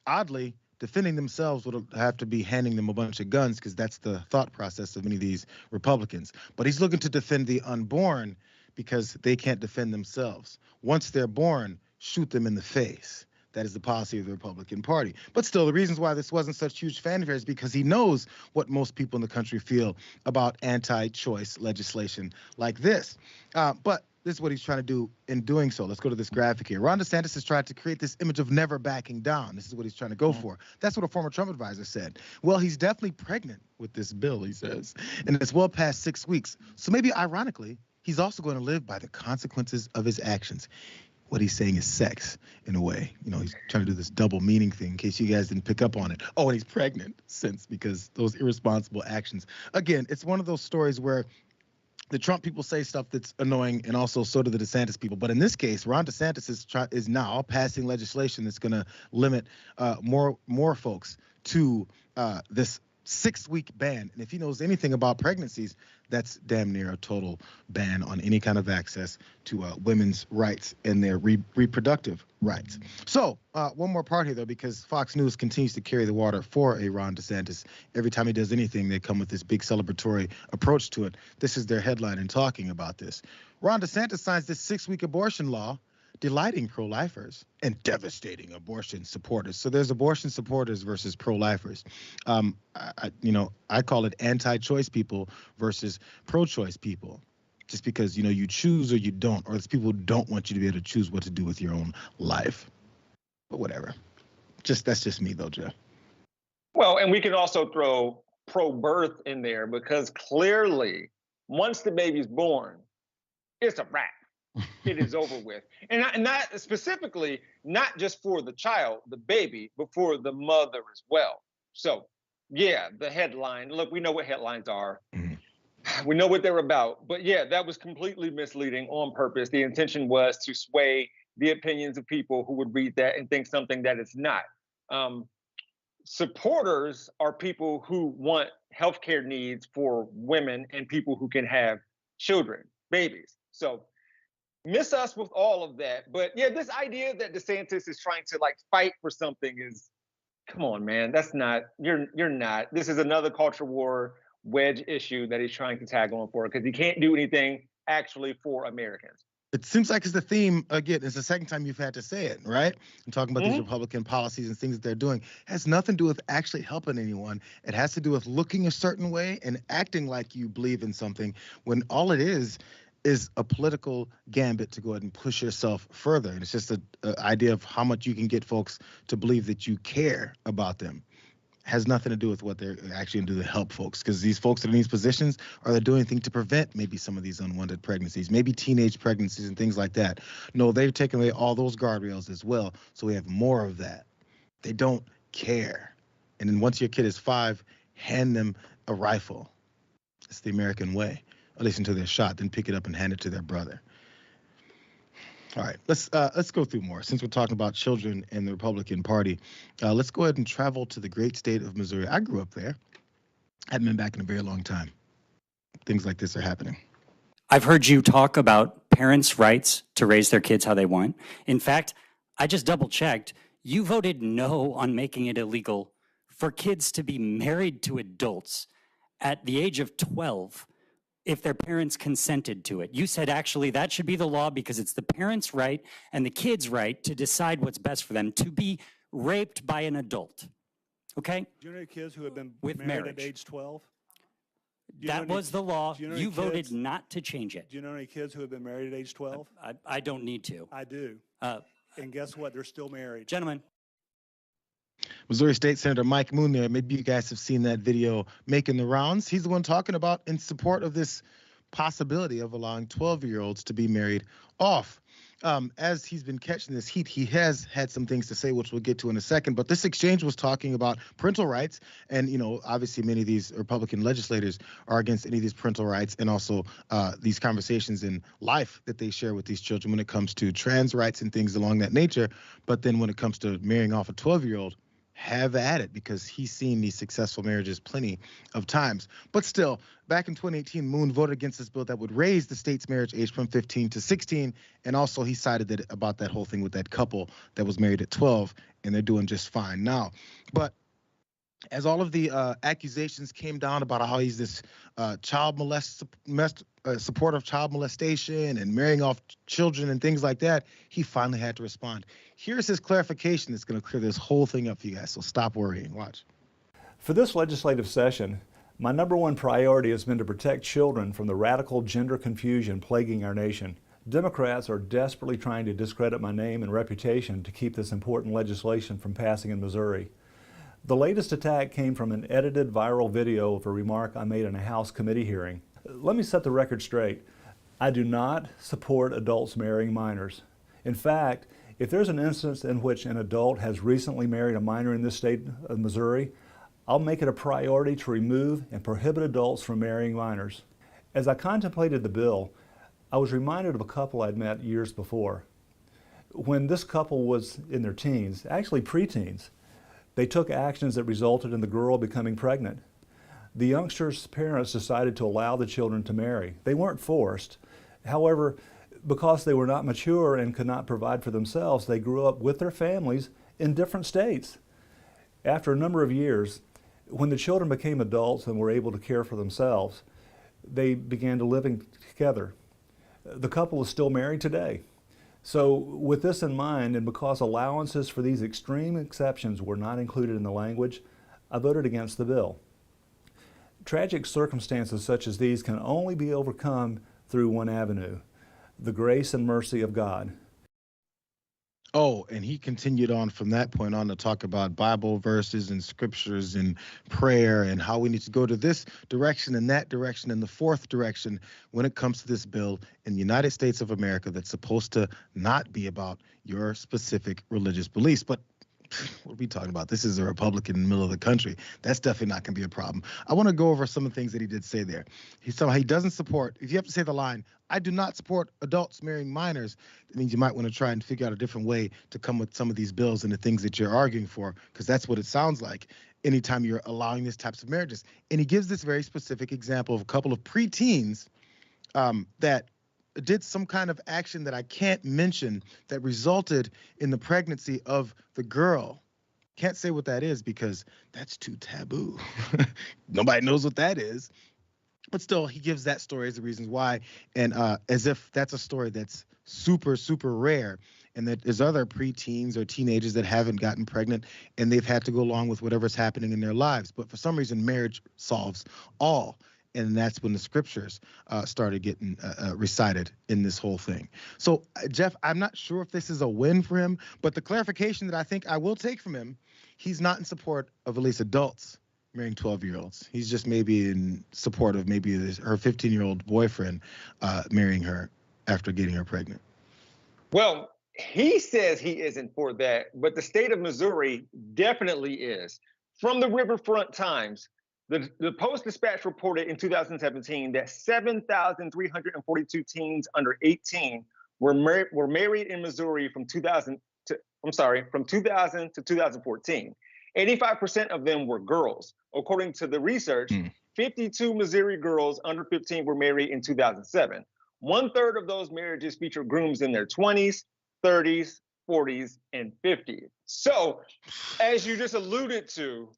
oddly, defending themselves would have to be handing them a bunch of guns, because that's the thought process of many of these Republicans. But he's looking to defend the unborn because they can't defend themselves. Once they're born, shoot them in the face. That is the policy of the Republican Party. But still, the reasons why this wasn't such huge fanfare is because he knows what most people in the country feel about anti-choice legislation like this. But this is what he's trying to do in doing so. Let's go to this graphic here. Ron DeSantis has tried to create this image of never backing down. This is what he's trying to go for. That's what a former Trump advisor said. Well, he's definitely pregnant with this bill, he says, and it's well past 6 weeks. So maybe, ironically, he's also going to live by the consequences of his actions. What he's saying is sex, in a way. You know, he's trying to do this double meaning thing in case you guys didn't pick up on it. Oh, and he's pregnant because those irresponsible actions. Again, it's one of those stories where the Trump people say stuff that's annoying, and also so do the DeSantis people. But in this case, Ron DeSantis is now passing legislation that's going to limit more folks to this 6-week ban. And if he knows anything about pregnancies, that's damn near a total ban on any kind of access to women's rights and their reproductive rights. So one more part here, though, because Fox News continues to carry the water for a Ron DeSantis. Every time he does anything, they come with this big celebratory approach to it. This is their headline in talking about this. Ron DeSantis signs this 6-week abortion law, delighting pro-lifers and devastating abortion supporters. So there's abortion supporters versus pro-lifers. I call it anti-choice people versus pro-choice people. Just because, you choose or you don't, or it's people who don't want you to be able to choose what to do with your own life. But whatever. That's just me, though, Jeff. Well, and we can also throw pro-birth in there, because clearly, once the baby's born, it's a wrap. it is over with. And not specifically, not just for the child, the baby, but for the mother as well. So, yeah, the headline. Look, we know what headlines are. We know what they're about. But yeah, that was completely misleading on purpose. The intention was to sway the opinions of people who would read that and think something that it's not. Supporters are people who want healthcare needs for women and people who can have children, babies. So miss us with all of that. But yeah, this idea that DeSantis is trying to like fight for something is, come on, man. That's not, you're not. This is another culture war wedge issue that he's trying to tag on for, because he can't do anything actually for Americans. It seems like it's the theme again. It's the second time you've had to say it, right? I'm talking about these Republican policies and things that they're doing. It has nothing to do with actually helping anyone. It has to do with looking a certain way and acting like you believe in something when all it is a political gambit to go ahead and push yourself further. And it's just an idea of how much you can get folks to believe that you care about them. Has nothing to do with what they're actually going to do to help folks, because these folks that are in these positions, are they doing anything to prevent maybe some of these unwanted pregnancies, maybe teenage pregnancies and things like that? No, they've taken away all those guardrails as well, so we have more of that. They don't care. And then once your kid is 5, hand them a rifle. It's the American way, at least until they're shot, then pick it up and hand it to their brother. All right, let's go through more. Since we're talking about children in the Republican Party, let's go ahead and travel to the great state of Missouri. I grew up there. I haven't been back in a very long time. Things like this are happening. I've heard you talk about parents' rights to raise their kids how they want. In fact, I just double-checked. You voted no on making it illegal for kids to be married to adults at the age of 12 if their parents consented to it. You said actually that should be the law because it's the parents' right and the kids' right to decide what's best for them, to be raped by an adult. Okay? Do you know any kids who have been With married marriage. at age 12? That was the law. do you know You any voted kids- not to change it. Do you know any kids who have been married at age 12? I don't need to. I do. And guess what? They're still married. Gentlemen. Missouri State Senator Mike Moon there. Maybe you guys have seen that video making the rounds. He's the one talking about in support of this possibility of allowing 12-year-olds to be married off. As he's been catching this heat, he has had some things to say, which we'll get to in a second. But this exchange was talking about parental rights. And, you know, obviously many of these Republican legislators are against any of these parental rights and also these conversations in life that they share with these children when it comes to trans rights and things along that nature. But then when it comes to marrying off a 12-year-old, have at it, because he's seen these successful marriages plenty of times. But still, back in 2018, Moon voted against this bill that would raise the state's marriage age from 15 to 16. And also he cited that about that whole thing with that couple that was married at 12, and they're doing just fine now. But as all of the accusations came down about how he's this support of child molestation and marrying off children and things like that, he finally had to respond. Here's his clarification that's going to clear this whole thing up for you guys, so stop worrying. Watch. For this legislative session, my #1 priority has been to protect children from the radical gender confusion plaguing our nation. Democrats are desperately trying to discredit my name and reputation to keep this important legislation from passing in Missouri. The latest attack came from an edited viral video of a remark I made in a House committee hearing. Let me set the record straight. I do not support adults marrying minors. In fact, if there's an instance in which an adult has recently married a minor in this state of Missouri, I'll make it a priority to remove and prohibit adults from marrying minors. As I contemplated the bill, I was reminded of a couple I'd met years before. When this couple was in their teens, actually preteens, they took actions that resulted in the girl becoming pregnant. The youngster's parents decided to allow the children to marry. They weren't forced. However, because they were not mature and could not provide for themselves, they grew up with their families in different states. After a number of years, when the children became adults and were able to care for themselves, they began to living together. The couple is still married today. So with this in mind, and because allowances for these extreme exceptions were not included in the language, I voted against the bill. Tragic circumstances such as these can only be overcome through one avenue: the grace and mercy of God. Oh, and he continued on from that point on to talk about Bible verses and scriptures and prayer and how we need to go to this direction and that direction and the fourth direction when it comes to this bill in the United States of America that's supposed to not be about your specific religious beliefs. But what are we talking about? This is a Republican in the middle of the country. That's definitely not going to be a problem. I want to go over some of the things that he did say there. He said he doesn't support, if you have to say the line, I do not support adults marrying minors, that means you might want to try and figure out a different way to come with some of these bills and the things that you're arguing for, because that's what it sounds like anytime you're allowing these types of marriages. And he gives this very specific example of a couple of preteens that did some kind of action that I can't mention that resulted in the pregnancy of the girl. Can't say what that is because that's too taboo. Nobody knows what that is. But still, he gives that story as the reasons why, and as if that's a story that's super, super rare, and that there's other preteens or teenagers that haven't gotten pregnant, and they've had to go along with whatever's happening in their lives. But for some reason, marriage solves all. And that's when the scriptures started getting recited in this whole thing. So, Jeff, I'm not sure if this is a win for him, but the clarification that I think I will take from him, he's not in support of at least adults marrying 12-year-olds. He's just maybe in support of maybe her 15-year-old boyfriend marrying her after getting her pregnant. Well, he says he isn't for that, but the state of Missouri definitely is. From the Riverfront Times, the Post-Dispatch reported in 2017 that 7,342 teens under 18 were married in Missouri from 2000 to 2014. 85% of them were girls. According to the research, 52 Missouri girls under 15 were married in 2007. 1/3 of those marriages feature grooms in their 20s, 30s, 40s, and 50s. So, as you just alluded to,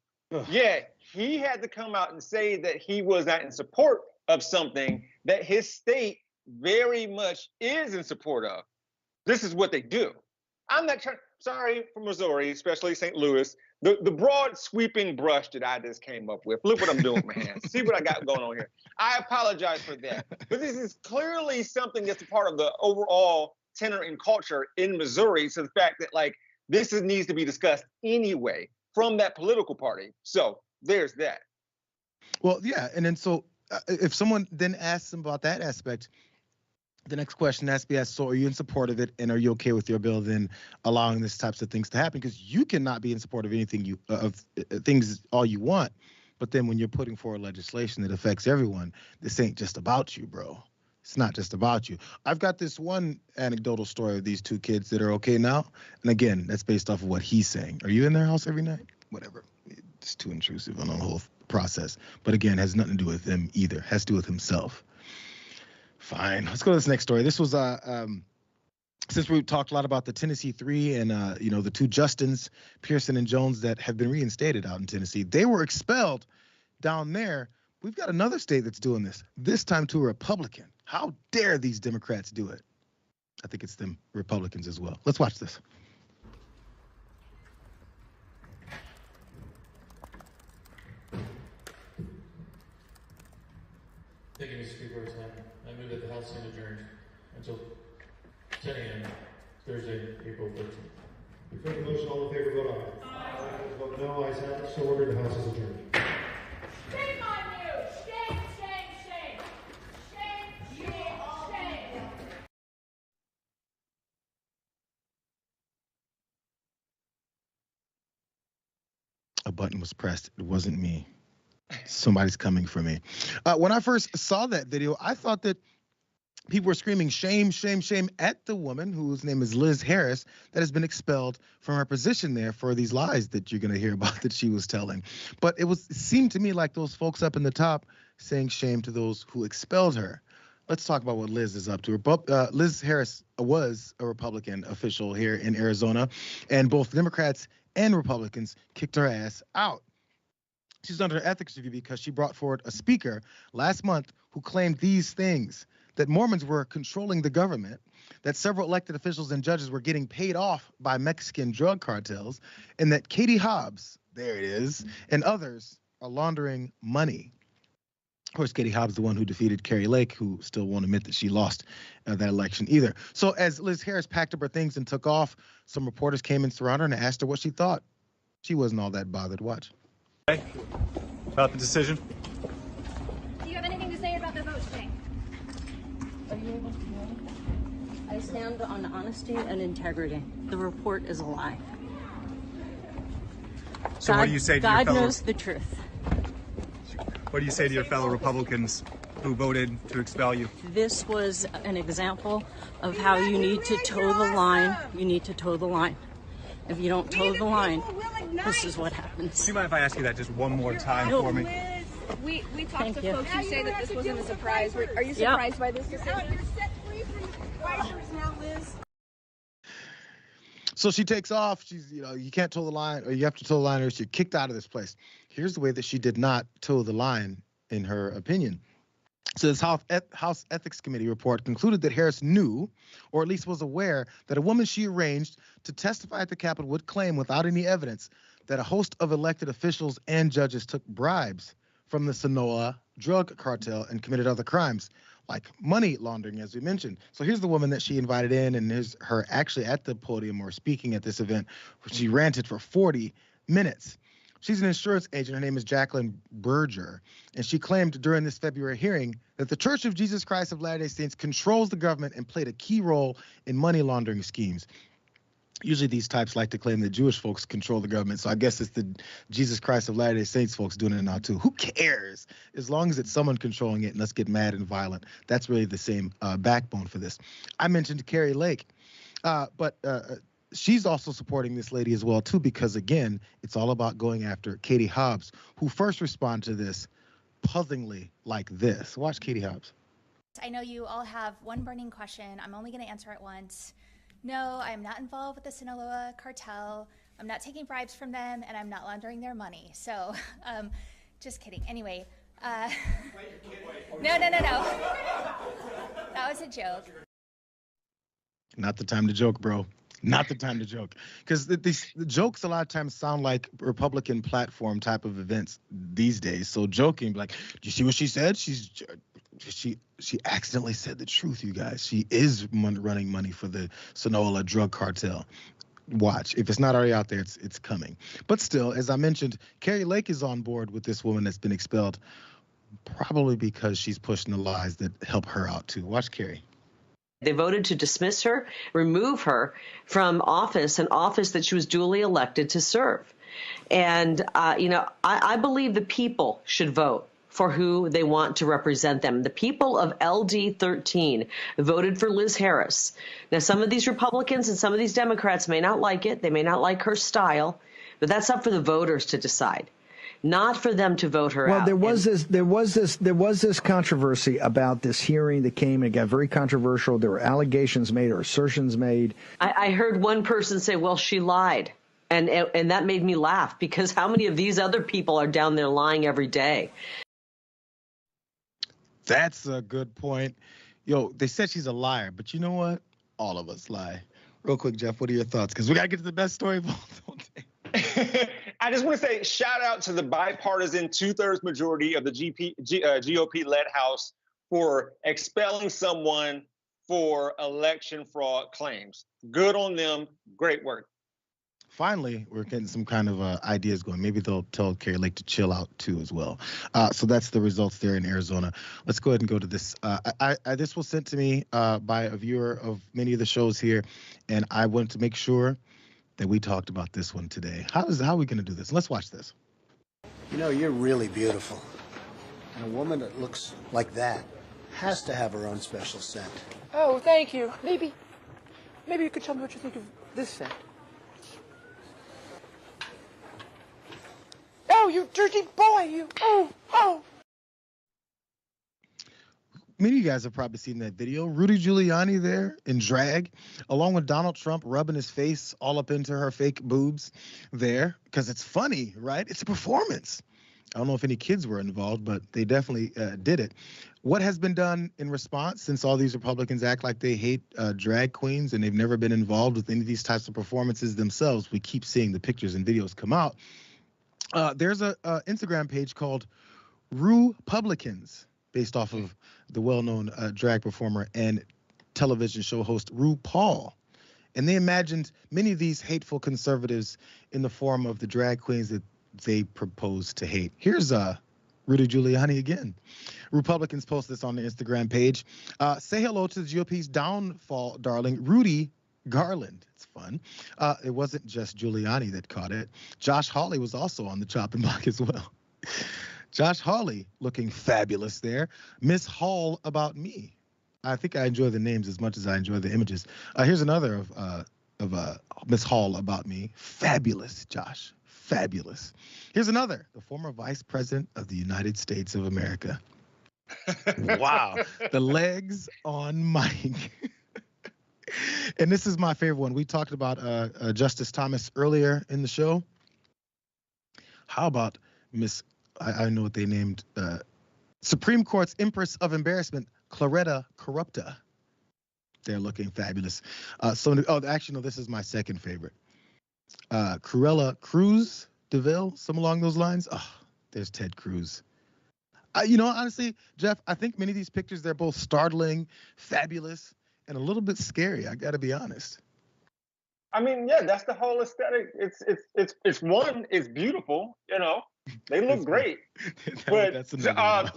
yeah, he had to come out and say that he was not in support of something that his state very much is in support of. This is what they do. I'm not trying, sorry for Missouri, especially St. Louis, the broad sweeping brush that I just came up with. Look what I'm doing with my hands. See what I got going on here. I apologize for that. But this is clearly something that's a part of the overall tenor and culture in Missouri. So the fact that this needs to be discussed anyway from that political party. So there's that. Well, yeah. And then so if someone then asks them about that aspect, the next question has to be asked, so are you in support of it, and are you okay with your bill then allowing these types of things to happen? Because you cannot be in support of anything things all you want, but then when you're putting forward legislation that affects everyone, this ain't just about you, bro. It's not just about you. I've got this one anecdotal story of these two kids that are okay now, and again, that's based off of what he's saying. Are you in their house every night? Whatever. It's too intrusive on the whole process. But again, has nothing to do with them either. Has to do with himself. Fine. Let's go to this next story. This was since we talked a lot about the Tennessee Three and the two Justins, Pearson and Jones, that have been reinstated out in Tennessee. They were expelled down there. We've got another state that's doing this time to a Republican. How dare these Democrats do it? I think it's them Republicans as well. Let's watch this. Thank you, Mr. Speaker. I move that the House stand adjourned until 10 a.m. Thursday, April 13th. Before the motion, all in favor, vote aye. Aye. Vote no. Ayes have it. So ordered. The House is adjourned. Shame on you! Shame, shame, shame! Shame, shame, shame! A button was pressed. It wasn't me. Somebody's coming for me. When I first saw that video, I thought that people were screaming shame, shame, shame at the woman whose name is Liz Harris that has been expelled from her position there for these lies that you're going to hear about that she was telling. But it seemed to me like those folks up in the top saying shame to those who expelled her. Let's talk about what Liz is up to. Liz Harris was a Republican official here in Arizona, and both Democrats and Republicans kicked her ass out. She's under ethics review because she brought forward a speaker last month who claimed these things: that Mormons were controlling the government, that several elected officials and judges were getting paid off by Mexican drug cartels, and that Katie Hobbs, there it is, and others are laundering money. course, Katie Hobbs, the one who defeated Carrie Lake, who still won't admit that she lost that election either. So as Liz Harris packed up her things and took off, some reporters came and surrounded her and asked her what she thought. She wasn't all that bothered. Watch. Okay. About the decision? Do you have anything to say about the vote today? Are you able to hear me? I stand on honesty and integrity. The report is a lie. So what do you say to God your fellow... knows the truth. What do you say to your fellow Republicans who voted to expel you? This was an example of how you need to toe the line. You need to toe the line. If you don't toe the line, this is what happens. Do you mind if I ask you that just one more time for me? We talked Thank to you. folks who say that this wasn't a surprise. Are you surprised by this decision? So she takes off. She's, you can't toe the line, or you have to toe the line, or you're kicked out of this place. Here's the way that she did not toe the line, in her opinion. So this House Ethics Committee report concluded that Harris knew, or at least was aware, that a woman she arranged to testify at the Capitol would claim without any evidence that a host of elected officials and judges took bribes from the Sinaloa drug cartel and committed other crimes, like money laundering, as we mentioned. So here's the woman that she invited in, and here's her actually at the podium or speaking at this event. She ranted for 40 minutes. She's an insurance agent. Her name is Jacqueline Berger, and she claimed during this February hearing that the Church of Jesus Christ of Latter-day Saints controls the government and played a key role in money laundering schemes. Usually these types like to claim that Jewish folks control the government, so I guess it's the Jesus Christ of Latter-day Saints folks doing it now too. Who cares? As long as it's someone controlling it and let's get mad and violent. That's really the same backbone for this. I mentioned Carrie Lake, but she's also supporting this lady as well too, because again, it's all about going after Katie Hobbs, who first responded to this puzzlingly like this. Watch Katie Hobbs. I know you all have one burning question. I'm only going to answer it once. No, I'm not involved with the Sinaloa cartel. I'm not taking bribes from them, and I'm not laundering their money. So, just kidding. Anyway, no. That was a joke. Not the time to joke, bro. Not the time to joke. Because the jokes a lot of times sound like Republican platform type of events these days. So joking, like, do you see what she said? She accidentally said the truth, you guys. She is running money for the Sinaloa drug cartel. Watch. If it's not already out there, it's coming. But still, as I mentioned, Carrie Lake is on board with this woman that's been expelled, probably because she's pushing the lies that help her out too. Watch Carrie. They voted to dismiss her, remove her from office, an office that she was duly elected to serve. And, I believe the people should vote for who they want to represent them. The people of LD 13 voted for Liz Harris. Now, some of these Republicans and some of these Democrats may not like it. They may not like her style, but that's up for the voters to decide, not for them to vote her out. Well, there was this controversy about this hearing that came and got very controversial. There were allegations made or assertions made. I heard one person say, well, she lied. And that made me laugh, because how many of these other people are down there lying every day? That's a good point. They said she's a liar, but you know what? All of us lie. Real quick, Jeff, what are your thoughts? Because we got to get to the best story of all day. I just want to say shout out to the bipartisan 2/3 majority of the GOP-led House for expelling someone for election fraud claims. Good on them. Great work. Finally, we're getting some kind of ideas going. Maybe they'll tell Carrie Lake to chill out too as well. So that's the results there in Arizona. Let's go ahead and go to this. This was sent to me by a viewer of many of the shows here, and I wanted to make sure that we talked about this one today. How are we going to do this? Let's watch this. You're really beautiful. And a woman that looks like that has to have her own special scent. Oh, thank you. Maybe you could tell me what you think of this scent. Oh, you dirty boy, you. Oh. Many of you guys have probably seen that video. Rudy Giuliani there in drag, along with Donald Trump rubbing his face all up into her fake boobs there, because it's funny, right? It's a performance. I don't know if any kids were involved, but they definitely did it. What has been done in response, since all these Republicans act like they hate drag queens and they've never been involved with any of these types of performances themselves? We keep seeing the pictures and videos come out. There's a Instagram page called Republicans, based off of the well-known drag performer and television show host RuPaul. And they imagined many of these hateful conservatives in the form of the drag queens that they propose to hate. Here's Rudy Giuliani again. Republicans post this on their Instagram page. Say hello to the GOP's downfall, darling, Rudy Garland. It's fun. It wasn't just Giuliani that caught it. Josh Hawley was also on the chopping block as well. Josh Hawley looking fabulous there. Miss Hall about me. I think I enjoy the names as much as I enjoy the images. Here's another of Miss Hall about me. Fabulous, Josh. Fabulous. Here's another, the former Vice President of the United States of America. Wow. The legs on Mike. And this is my favorite one. We talked about Justice Thomas earlier in the show. How about Miss, I know what they named, Supreme Court's Empress of Embarrassment, Claretta Corrupta. They're looking fabulous. Actually, no, this is my second favorite. Cruella Cruz DeVille, some along those lines. Oh, there's Ted Cruz. Honestly, Jeff, I think many of these pictures, they're both startling, fabulous, and a little bit scary. I got to be honest. I mean, yeah, that's the whole aesthetic. It's beautiful, They look great. But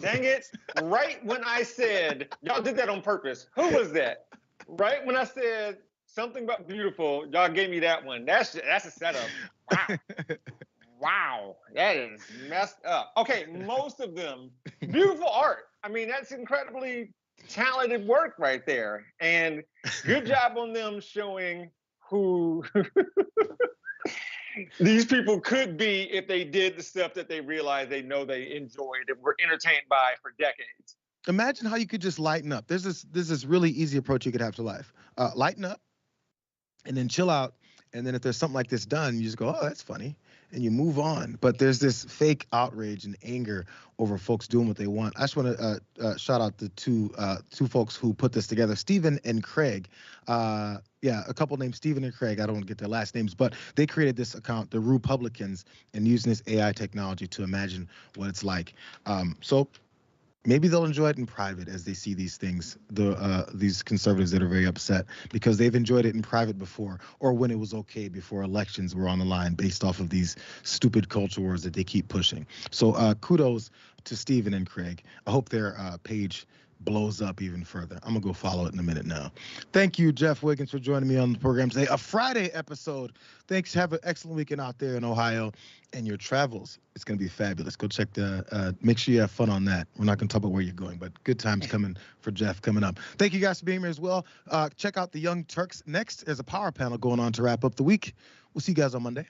dang it, right when I said, y'all did that on purpose. Who was that? Right when I said something about beautiful, y'all gave me that one. That's a setup. Wow. Wow, that is messed up. Okay, most of them, beautiful art. I mean, that's incredibly talented work right there. And good job on them showing who these people could be if they did the stuff that they realized they enjoyed and were entertained by for decades. Imagine how you could just lighten up. There's this really easy approach you could have to life. Lighten up and then chill out. And then if there's something like this done, you just go, oh, that's funny. And you move on. But there's this fake outrage and anger over folks doing what they want. I just want to shout out the two folks who put this together, Stephen and Craig. A couple named Stephen and Craig. I don't want to get their last names, but they created this account, the Republicans, and using this AI technology to imagine what it's like. So maybe they'll enjoy it in private as they see these things, these conservatives that are very upset because they've enjoyed it in private before, or when it was okay before elections were on the line based off of these stupid culture wars that they keep pushing. So kudos to Stephen and Craig. I hope their page blows up even further. I'm going to go follow it in a minute now. Thank you, Jeff Wiggins, for joining me on the program today. A Friday episode. Thanks. Have an excellent weekend out there in Ohio and your travels. It's going to be fabulous. Go check make sure you have fun on that. We're not going to talk about where you're going, but good times coming for Jeff coming up. Thank you guys for being here as well. Check out the Young Turks next. There's a power panel going on to wrap up the week. We'll see you guys on Monday.